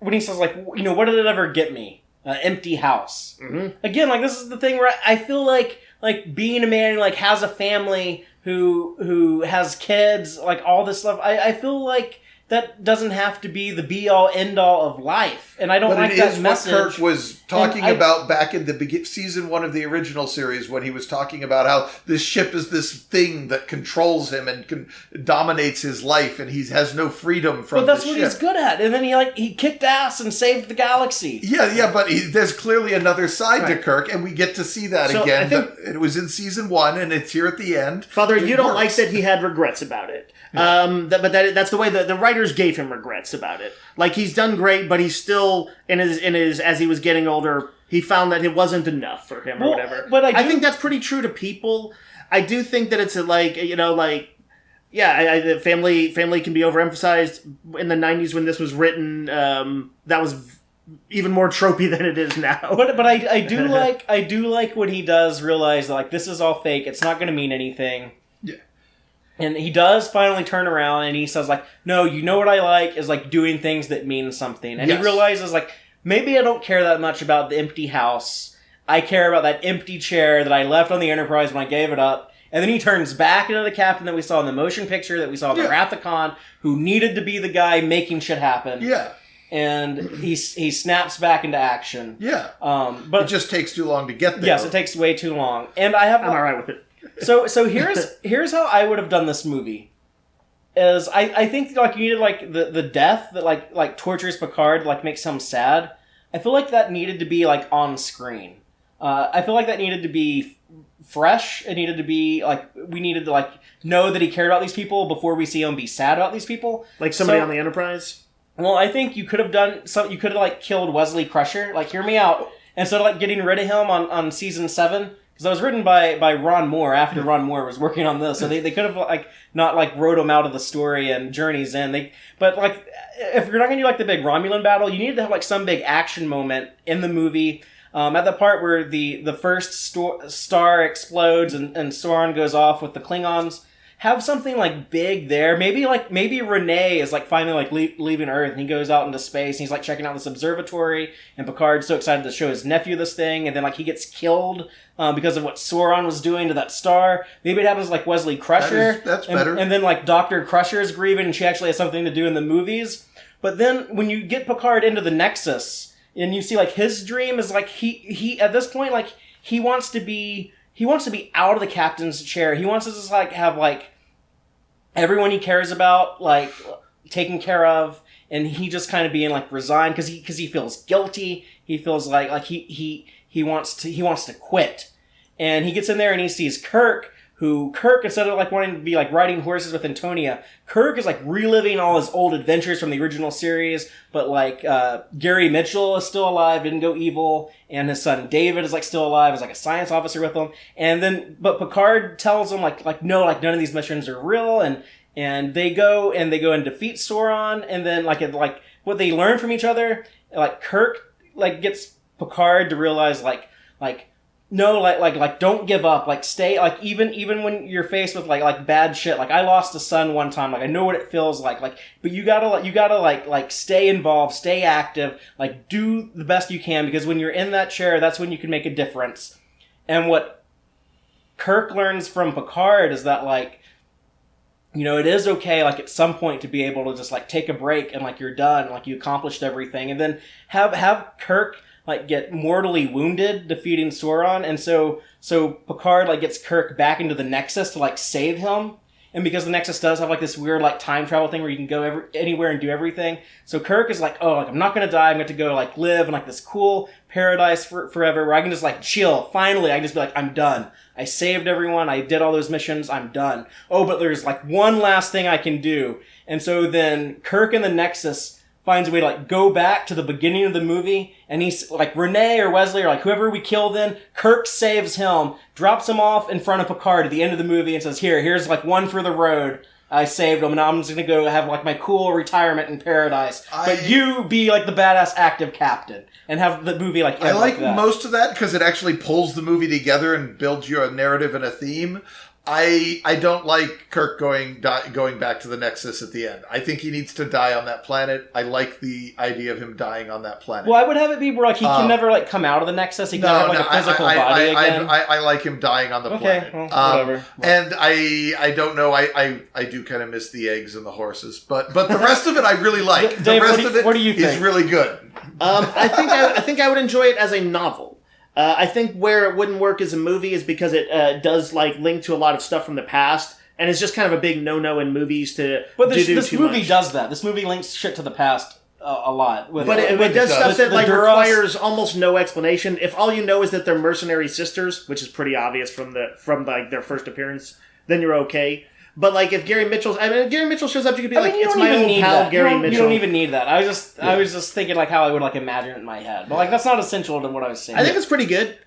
When he says, like, you know, what did it ever get me? Empty house. Mm-hmm. Again, like, this is the thing where I feel like being a man who, like, has a family, who has kids, like, all this stuff, I feel like that doesn't have to be the be-all, end-all of life. And I don't like that message. What Kirk was talking about back in the season 1 of the original series, when he was talking about how this ship is this thing that controls him and dominates his life, and he has no freedom from the ship. But that's what he's good at. And then he kicked ass and saved the galaxy. Yeah, but there's clearly another side to Kirk, and we get to see that again. It was in season 1, and it's here at the end. Father, you don't like that he had regrets about it. That's the way the writers gave him regrets about it. Like, he's done great, but he's still in his as he was getting older, he found that it wasn't enough for him or whatever. But I think that's pretty true to people. I do think that it's family can be overemphasized. In the 90s when this was written, that was even more tropey than it is now. But I do like when he does realize that, like, this is all fake. It's not going to mean anything. Yeah. And he does finally turn around and he says, like, no, you know what I like is, like, doing things that mean something. And he realizes, like, maybe I don't care that much about the empty house. I care about that empty chair that I left on the Enterprise when I gave it up. And then he turns back into the captain that we saw in the motion picture, that we saw in the Wrath of Khan, who needed to be the guy making shit happen. Yeah. And he snaps back into action. Yeah. But it just takes too long to get there. Yes, it takes way too long. And I'm all right with it. So here's how I would have done this movie. Is I think, like, you needed, like, the death that like tortures Picard, like, makes him sad. I feel like that needed to be, like, on screen. I feel like that needed to be fresh. It needed to be, like, we needed to, like, know that he cared about these people before we see him be sad about these people. Like somebody on the Enterprise? Well, I think you could have done you could have, like, killed Wesley Crusher. Like, hear me out. Instead of, like, getting rid of him on season 7. Because that was written by Ron Moore after Ron Moore was working on this. So they could have, like, not, like, wrote him out of the story and Journey's End. But, like, if you're not going to do, like, the big Romulan battle, you need to have, like, some big action moment in the movie. At the part where the first star explodes and Soren goes off with the Klingons, have something like big there. Maybe Renee is like finally like leaving Earth, and he goes out into space, and he's like checking out this observatory, and Picard's so excited to show his nephew this thing, and then like he gets killed because of what Sauron was doing to that star. Maybe it happens like Wesley Crusher. That's better. And then like Dr. Crusher's grieving, and she actually has something to do in the movies. But then when you get Picard into the Nexus, and you see like his dream is like he at this point like he wants to be out of the captain's chair. He wants to just like have like everyone he cares about like taken care of, and he just kind of being like resigned because he feels guilty. He feels like he wants to quit. And he gets in there and he sees Kirk, instead of like wanting to be like riding horses with Antonia, Kirk is like reliving all his old adventures from the original series, but like Gary Mitchell is still alive, didn't go evil, and his son David is like still alive, is like a science officer with him. But Picard tells him like no, like none of these missions are real, and they go and defeat Sauron, and then like what they learn from each other, like Kirk like gets Picard to realize like no, like don't give up, like stay, like even when you're faced with like bad shit, like I lost a son one time, like I know what it feels like, but you gotta stay involved, stay active, like do the best you can, because when you're in that chair, that's when you can make a difference. And what Kirk learns from Picard is that like, you know, it is okay like at some point to be able to just like take a break and like you're done, like you accomplished everything, and then have Kirk like get mortally wounded defeating Sauron, and so Picard like gets Kirk back into the Nexus to like save him, and because the Nexus does have like this weird like time travel thing where you can go anywhere and do everything, so Kirk is like, oh, like I'm not gonna die, I'm going to go like live in like this cool paradise forever where I can just like chill. Finally, I can just be like, I'm done. I saved everyone. I did all those missions. I'm done. Oh, but there's like one last thing I can do, and so then Kirk in the Nexus finds a way to like go back to the beginning of the movie, and he's like Renee or Wesley or like whoever we kill then, Kirk saves him, drops him off in front of Picard at the end of the movie and says, here's like one for the road. I saved him, and now I'm just gonna go have like my cool retirement in paradise. But you be like the badass active captain and have the movie like I like that. Most of that because it actually pulls the movie together and builds you a narrative and a theme. I don't like Kirk going back to the Nexus at the end. I think he needs to die on that planet. I like the idea of him dying on that planet. Well, I would have it be where like he can never like come out of the Nexus. He can have like a physical body again. I like him dying on the planet. Well, whatever. And I don't know. I do kind of miss the eggs and the horses, but the rest of it I really like. Dave, the rest of it what do you think? is really good. I think I would enjoy it as a novel. I think where it wouldn't work as a movie is because it does like link to a lot of stuff from the past, and it's just kind of a big no-no in movies to But do this too movie much. Does that. This movie links shit to the past a lot. But it does stuff that like Duras. requires almost no explanation. If all you know is that they're mercenary sisters, which is pretty obvious from like their first appearance, then you're okay. But like if Gary Mitchell shows up, you could be like, it's my old pal Gary Mitchell. You don't even need that. I was just thinking like how I would like imagine it in my head. But like that's not essential to what I was saying. I think it's pretty good.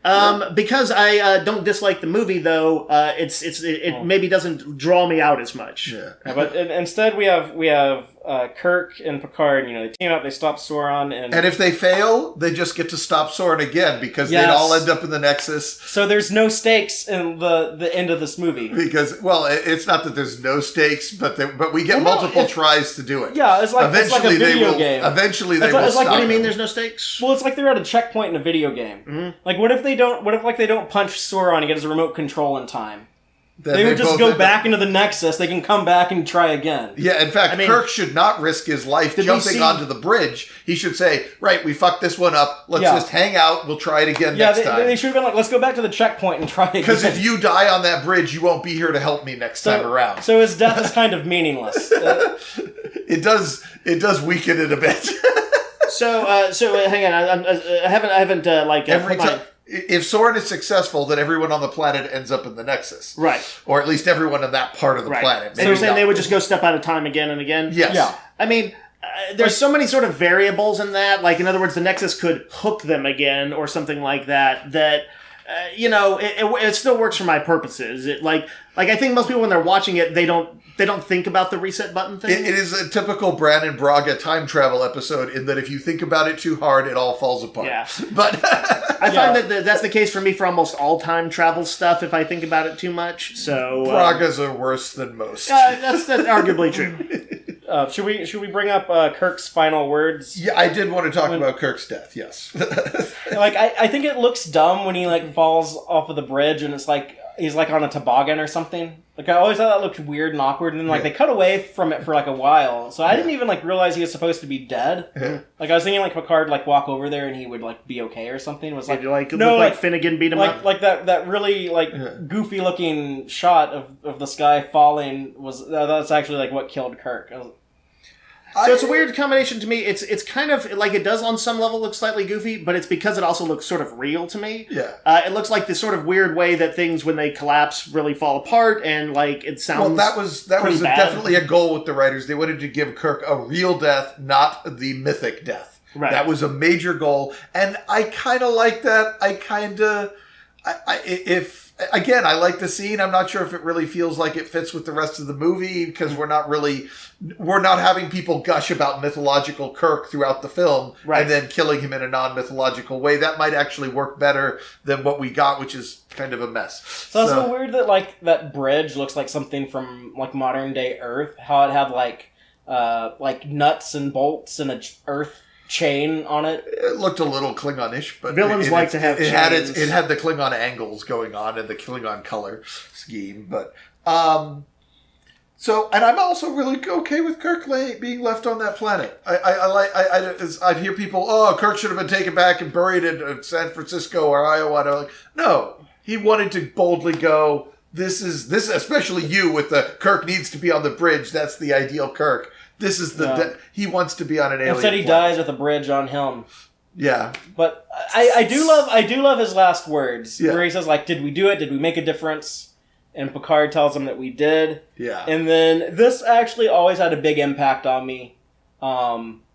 Because I don't dislike the movie though. It maybe doesn't draw me out as much. Yeah. But instead we have Kirk and Picard. You know, they team up. They stop Sauron, And if they fail, they just get to stop Sauron again because they'd all end up in the Nexus. So there's no stakes in the end of this movie. Because it's not that there's no stakes, but we get multiple tries to do it. Yeah, it's like a video game. Eventually they will it's like, stop. What do you mean there's no stakes? Well, it's like they're at a checkpoint in a video game. Mm-hmm. Like, what if they don't punch Sauron and get his remote control in time? They would just go back into the Nexus. They can come back and try again. Yeah, in fact, Kirk should not risk his life jumping onto the bridge. He should say, right, we fucked this one up. Let's just hang out. We'll try it again next time. They should have been like, let's go back to the checkpoint and try again. Because if you die on that bridge, you won't be here to help me next time around. So his death is kind of meaningless. It does weaken it a bit. So hang on. I haven't every time. If Sauron is successful, then everyone on the planet ends up in the Nexus. Right. Or at least everyone in that part of the planet. So you're saying they would just go step out of time again and again? Yes. Yeah. I mean, there's so many sort of variables in that. Like, in other words, the Nexus could hook them again or something like that. it still works for my purposes. Like I think most people when they're watching it, they don't think about the reset button thing. It is a typical Brannon Braga time travel episode in that if you think about it too hard, it all falls apart. Yeah. But I find that that's the case for me for almost all time travel stuff if I think about it too much. So Bragas are worse than most. that's arguably true. Should we bring up Kirk's final words? Yeah, I did want to talk about Kirk's death, yes. I think it looks dumb when he falls off of the bridge and it's he's on a toboggan or something. I always thought that looked weird and awkward, and then they cut away from it for a while. So I didn't even realize he was supposed to be dead. Yeah. I was thinking Picard walk over there and he would be okay or something. It was Finnegan beat him up. That really goofy looking shot of the sky falling that's actually what killed Kirk. So it's a weird combination to me. It's kind of it does on some level look slightly goofy, but it's because it also looks sort of real to me. Yeah. It looks like this sort of weird way that things when they collapse really fall apart, and it sounds. Well, that was definitely a goal with the writers. They wanted to give Kirk a real death, not the mythic death. Right. That was a major goal, and I kind of like that. I like the scene. I'm not sure if it really feels like it fits with the rest of the movie because we're not having people gush about mythological Kirk throughout the film and then killing him in a non-mythological way. That might actually work better than what we got, which is kind of a mess. So it's so weird that that bridge looks like something from modern day Earth. How it had nuts and bolts and a Earth chain on it. It looked a little Klingon-ish, but villains like to have chains. It had the Klingon angles going on and the Klingon color scheme, but so, and I'm also really okay with Kirk being left on that planet. I hear people, Kirk should have been taken back and buried in San Francisco or Iowa. No, he wanted to boldly go. This, especially you with the Kirk needs to be on the bridge. That's the ideal Kirk. This is he wants to be on an alien. Instead, he dies with a bridge on him. Yeah, but I do love his last words where he says "Did we do it? Did we make a difference?" And Picard tells him that we did. Yeah, and then this actually always had a big impact on me. When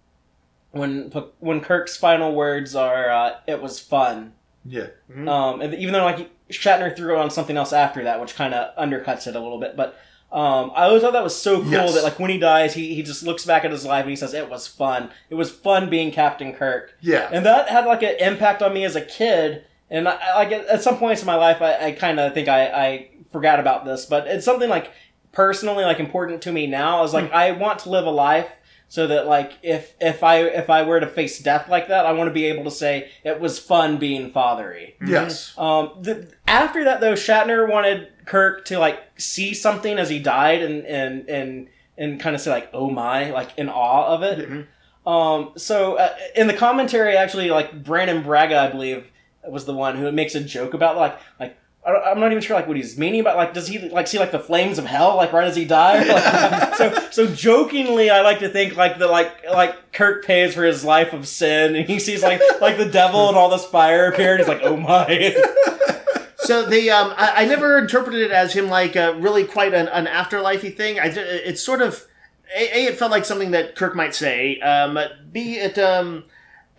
Kirk's final words are "It was fun." Yeah, and even though Shatner threw on something else after that, which kind of undercuts it a little bit, but. I always thought that was so cool that when he dies, he just looks back at his life and he says, "It was fun. It was fun being Captain Kirk." Yeah. And that had an impact on me as a kid. And at some points in my life, I kind of think I forgot about this, but it's something personally important to me now. Is I want to live a life so that if I were to face death like that, I want to be able to say it was fun being Fatheree. Yes. After that though, Shatner wanted Kirk to see something as he died and kind of say "Oh my," in awe of it. Mm-hmm. So in the commentary, actually, Brannon Braga, I believe, was the one who makes a joke about I'm not even sure what he's meaning, but does he see the flames of hell right as he died? So jokingly, I like to think Kirk pays for his life of sin, and he sees the devil and all this fire appear, and he's "Oh my." So I never interpreted it as him really quite an afterlife-y thing. It's sort of it felt like something that Kirk might say.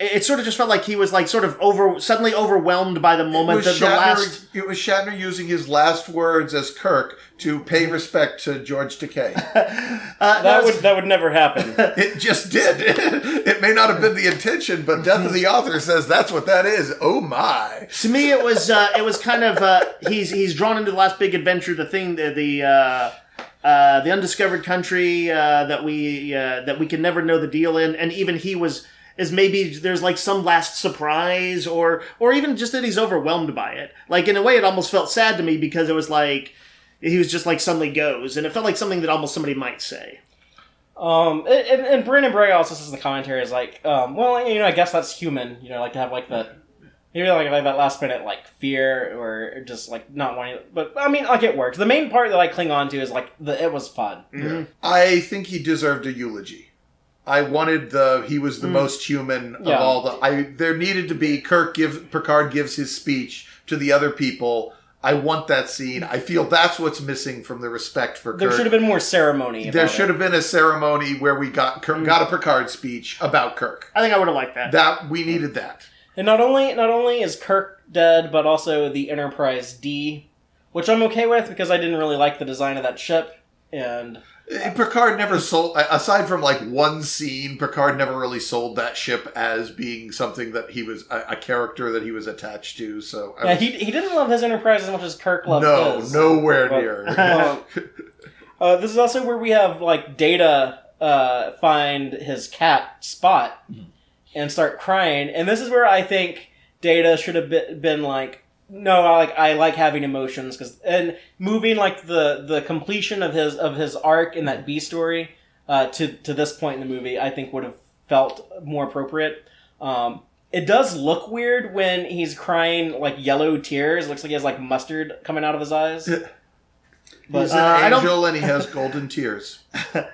It sort of just felt like he was sort of suddenly overwhelmed by the moment. It was Shatner using his last words as Kirk to pay respect to George Takei. That would never happen. It just did. It may not have been the intention, but Death of the Author says that's what that is. Oh my! To me, it was kind of he's drawn into the last big adventure, the thing, the undiscovered country that we can never know the deal in, and even he was. Is maybe there's some last surprise or even just that he's overwhelmed by it. In a way, it almost felt sad to me because it was he was just suddenly goes, and it felt like something that almost somebody might say. And Brannon Braga also says in the commentary is I guess that's human, to have that maybe that last minute fear or just not wanting, but I mean it works. The main part that I cling on to is it was fun. Mm-hmm. I think he deserved a eulogy. I wanted he was the most human of all there needed to be Picard gives his speech to the other people. I want that scene. I feel that's what's missing from the respect for Kirk. There should have been more ceremony. There should have been a ceremony where we got a Picard speech about Kirk. I think I would have liked that. We needed that. And not only is Kirk dead, but also the Enterprise-D, which I'm okay with because I didn't really like the design of that ship. And Picard never sold, aside from like one scene, Picard never really sold that ship as being something that he was, a character that he was attached to, so... he didn't love his Enterprise as much as Kirk loved his. No, nowhere near. This is also where we have, like, Data find his cat, Spot, and start crying, and this is where I think Data should have been like, no, I like having emotions, and moving like the completion of his arc in that B story to this point in the movie, I think would have felt more appropriate. It does look weird when he's crying like yellow tears. It looks like he has like mustard coming out of his eyes. But he's an angel and he has golden tears.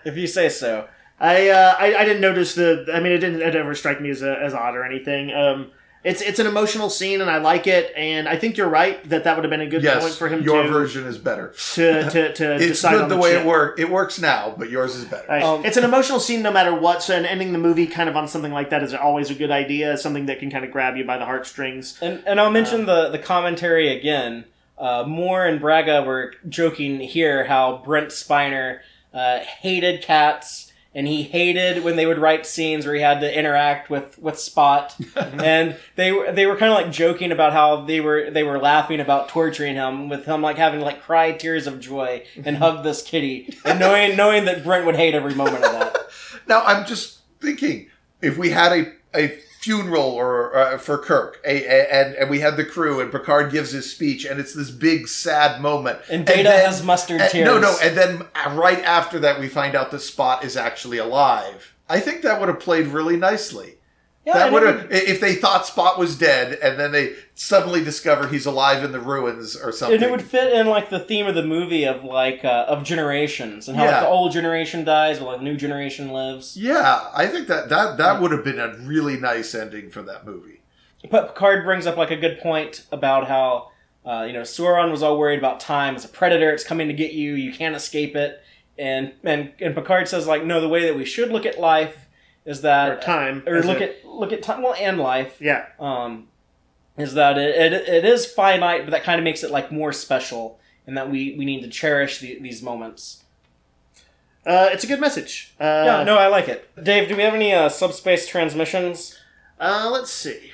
If you say so. I didn't notice it didn't ever strike me as odd or anything. It's an emotional scene, and I like it, and I think you're right that would have been a good point for him. Your version is better. To it's decide good on the way it works now, but yours is better. Right. It's an emotional scene no matter what, so ending the movie kind of on something like that is always a good idea, something that can kind of grab you by the heartstrings. And I'll mention the commentary again. Moore and Braga were joking here how Brent Spiner hated cats, and he hated when they would write scenes where he had to interact with Spot. And they were kind of like joking about how they were laughing about torturing him, with him like having to like cry tears of joy and hug this kitty, and knowing that Brent would hate every moment of that. Now I'm just thinking, if we had a funeral or for Kirk, and we had the crew, and Picard gives his speech, and it's this big sad moment, and Data has mustard tears. And then right after that, we find out the Spot is actually alive. I think that would have played really nicely. Yeah, that would have, if they thought Spot was dead, and then they suddenly discover he's alive in the ruins or something. And it would fit in like the theme of the movie of like of generations, and how like the old generation dies while the new generation lives. Yeah, I think that would have been a really nice ending for that movie. But Picard brings up like a good point about how Sauron was all worried about time. It's a predator. It's coming to get you. You can't escape it. And Picard says like, no, the way that we should look at life is that look at time, and life. Yeah. Is that it is finite, but that kind of makes it like more special, and that we need to cherish these moments. It's a good message. I like it. Dave, do we have any subspace transmissions? Let's see.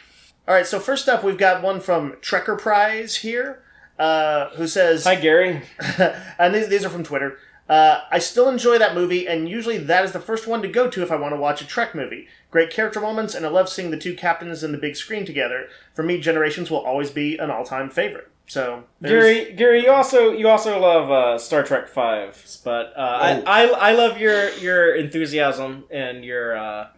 All right, so first up, we've got one from Trekker Prize here, who says, "Hi, Gary," and these are from Twitter. I still enjoy that movie, and usually that is the first one to go to if I want to watch a Trek movie. Great character moments, and I love seeing the two captains in the big screen together. For me, Generations will always be an all-time favorite. So, Gary, you also love Star Trek V, but I love your enthusiasm and your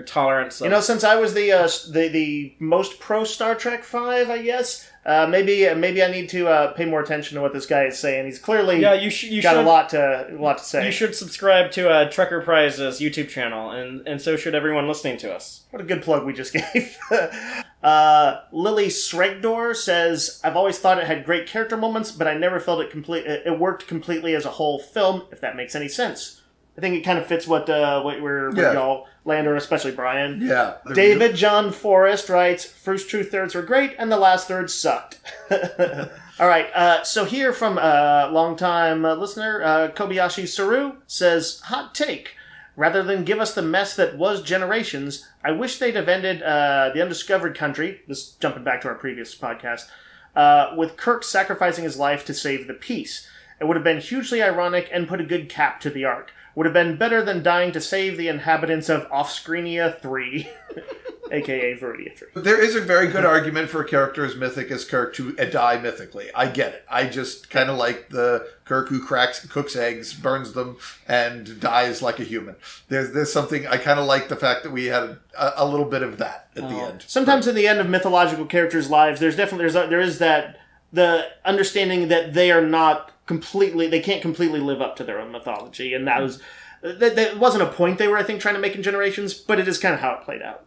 tolerance. Since I was the most pro Star Trek V, I guess. Maybe I need to pay more attention to what this guy is saying. He's clearly got a lot to say. You should subscribe to Trekker Prize's YouTube channel, and so should everyone listening to us. What a good plug we just gave. Lily Sregdor says, I've always thought it had great character moments, but I never felt it worked completely as a whole film, if that makes any sense. I think it kind of fits what y'all land on, especially Brian. Yeah. David John Forrest writes, first two thirds were great, and the last third sucked. All right, so here from longtime listener, Kobayashi Saru says, hot take. Rather than give us the mess that was Generations, I wish they'd have ended The Undiscovered Country, this jumping back to our previous podcast, with Kirk sacrificing his life to save the peace. It would have been hugely ironic and put a good cap to the arc. Would have been better than dying to save the inhabitants of Offscreenia 3, a.k.a. Veridia 3. There is a very good argument for a character as mythic as Kirk to die mythically. I get it. I just kind of like the Kirk who cooks eggs, burns them, and dies like a human. There's something, I kind of like the fact that we had a little bit of that at the end. Sometimes in the end of mythological characters' lives, there is that the understanding that they are not they can't completely live up to their own mythology, and that wasn't a point they were, I think, trying to make in Generations, but it is kind of how it played out.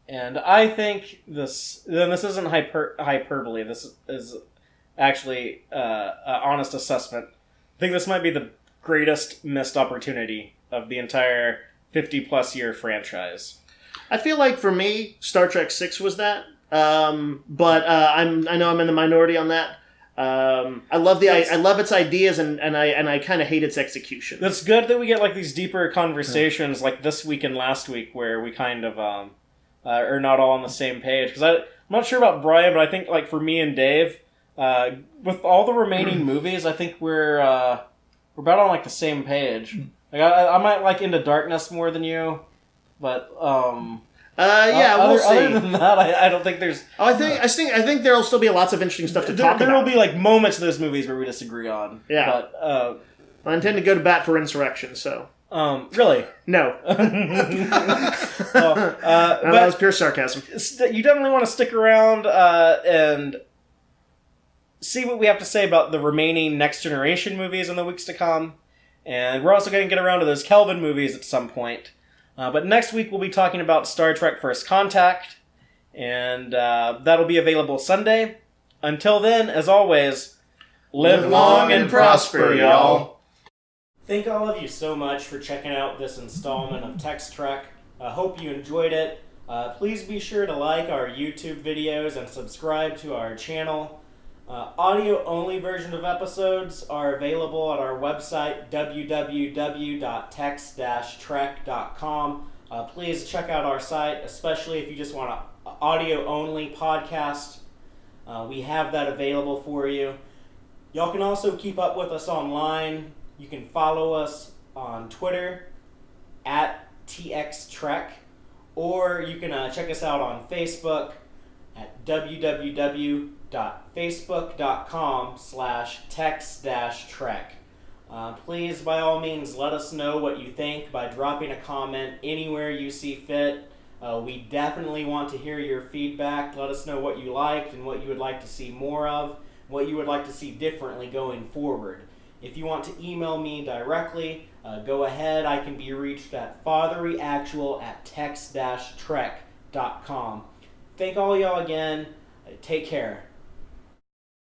And I think this isn't hyperbole. This is actually an honest assessment. I think this might be the greatest missed opportunity of the entire 50-plus year franchise. I feel like, for me, Star Trek VI was that. But I know I'm in the minority on that. I love I love its ideas, and I kind of hate its execution. It's good that we get like these deeper conversations, like this week and last week, where we kind of are not all on the same page. Because I'm not sure about Brian, but I think like for me and Dave, with all the remaining movies, I think we're about on like the same page. Like I might like Into Darkness more than you, but we'll see. Other than that, I don't think there's. I think there'll still be lots of interesting stuff to talk about. There will be like moments of those movies where we disagree on. Yeah. But I intend to go to bat for Insurrection. So. Really? No. But that was pure sarcasm. You definitely want to stick around and see what we have to say about the remaining Next Generation movies in the weeks to come. And we're also going to get around to those Kelvin movies at some point. But next week we'll be talking about Star Trek First Contact. And that'll be available Sunday. Until then, as always, live long and prosper, y'all. Thank all of you so much for checking out this installment of Tex-Trek. I hope you enjoyed it. Please be sure to like our YouTube videos and subscribe to our channel. Audio-only version of episodes are available at our website, www.tex-trek.com. Please check out our site, especially if you just want an audio-only podcast. We have that available for you. Y'all can also keep up with us online. You can follow us on Twitter at TXTrek, or you can check us out on Facebook at www.facebook.com/tex-trek. Please, by all means, let us know what you think by dropping a comment anywhere you see fit. We definitely want to hear your feedback. Let us know what you liked and what you would like to see more of, what you would like to see differently going forward. If you want to email me directly, go ahead. I can be reached at fathereeactual@tex-trek.com. Thank all y'all again. Take care.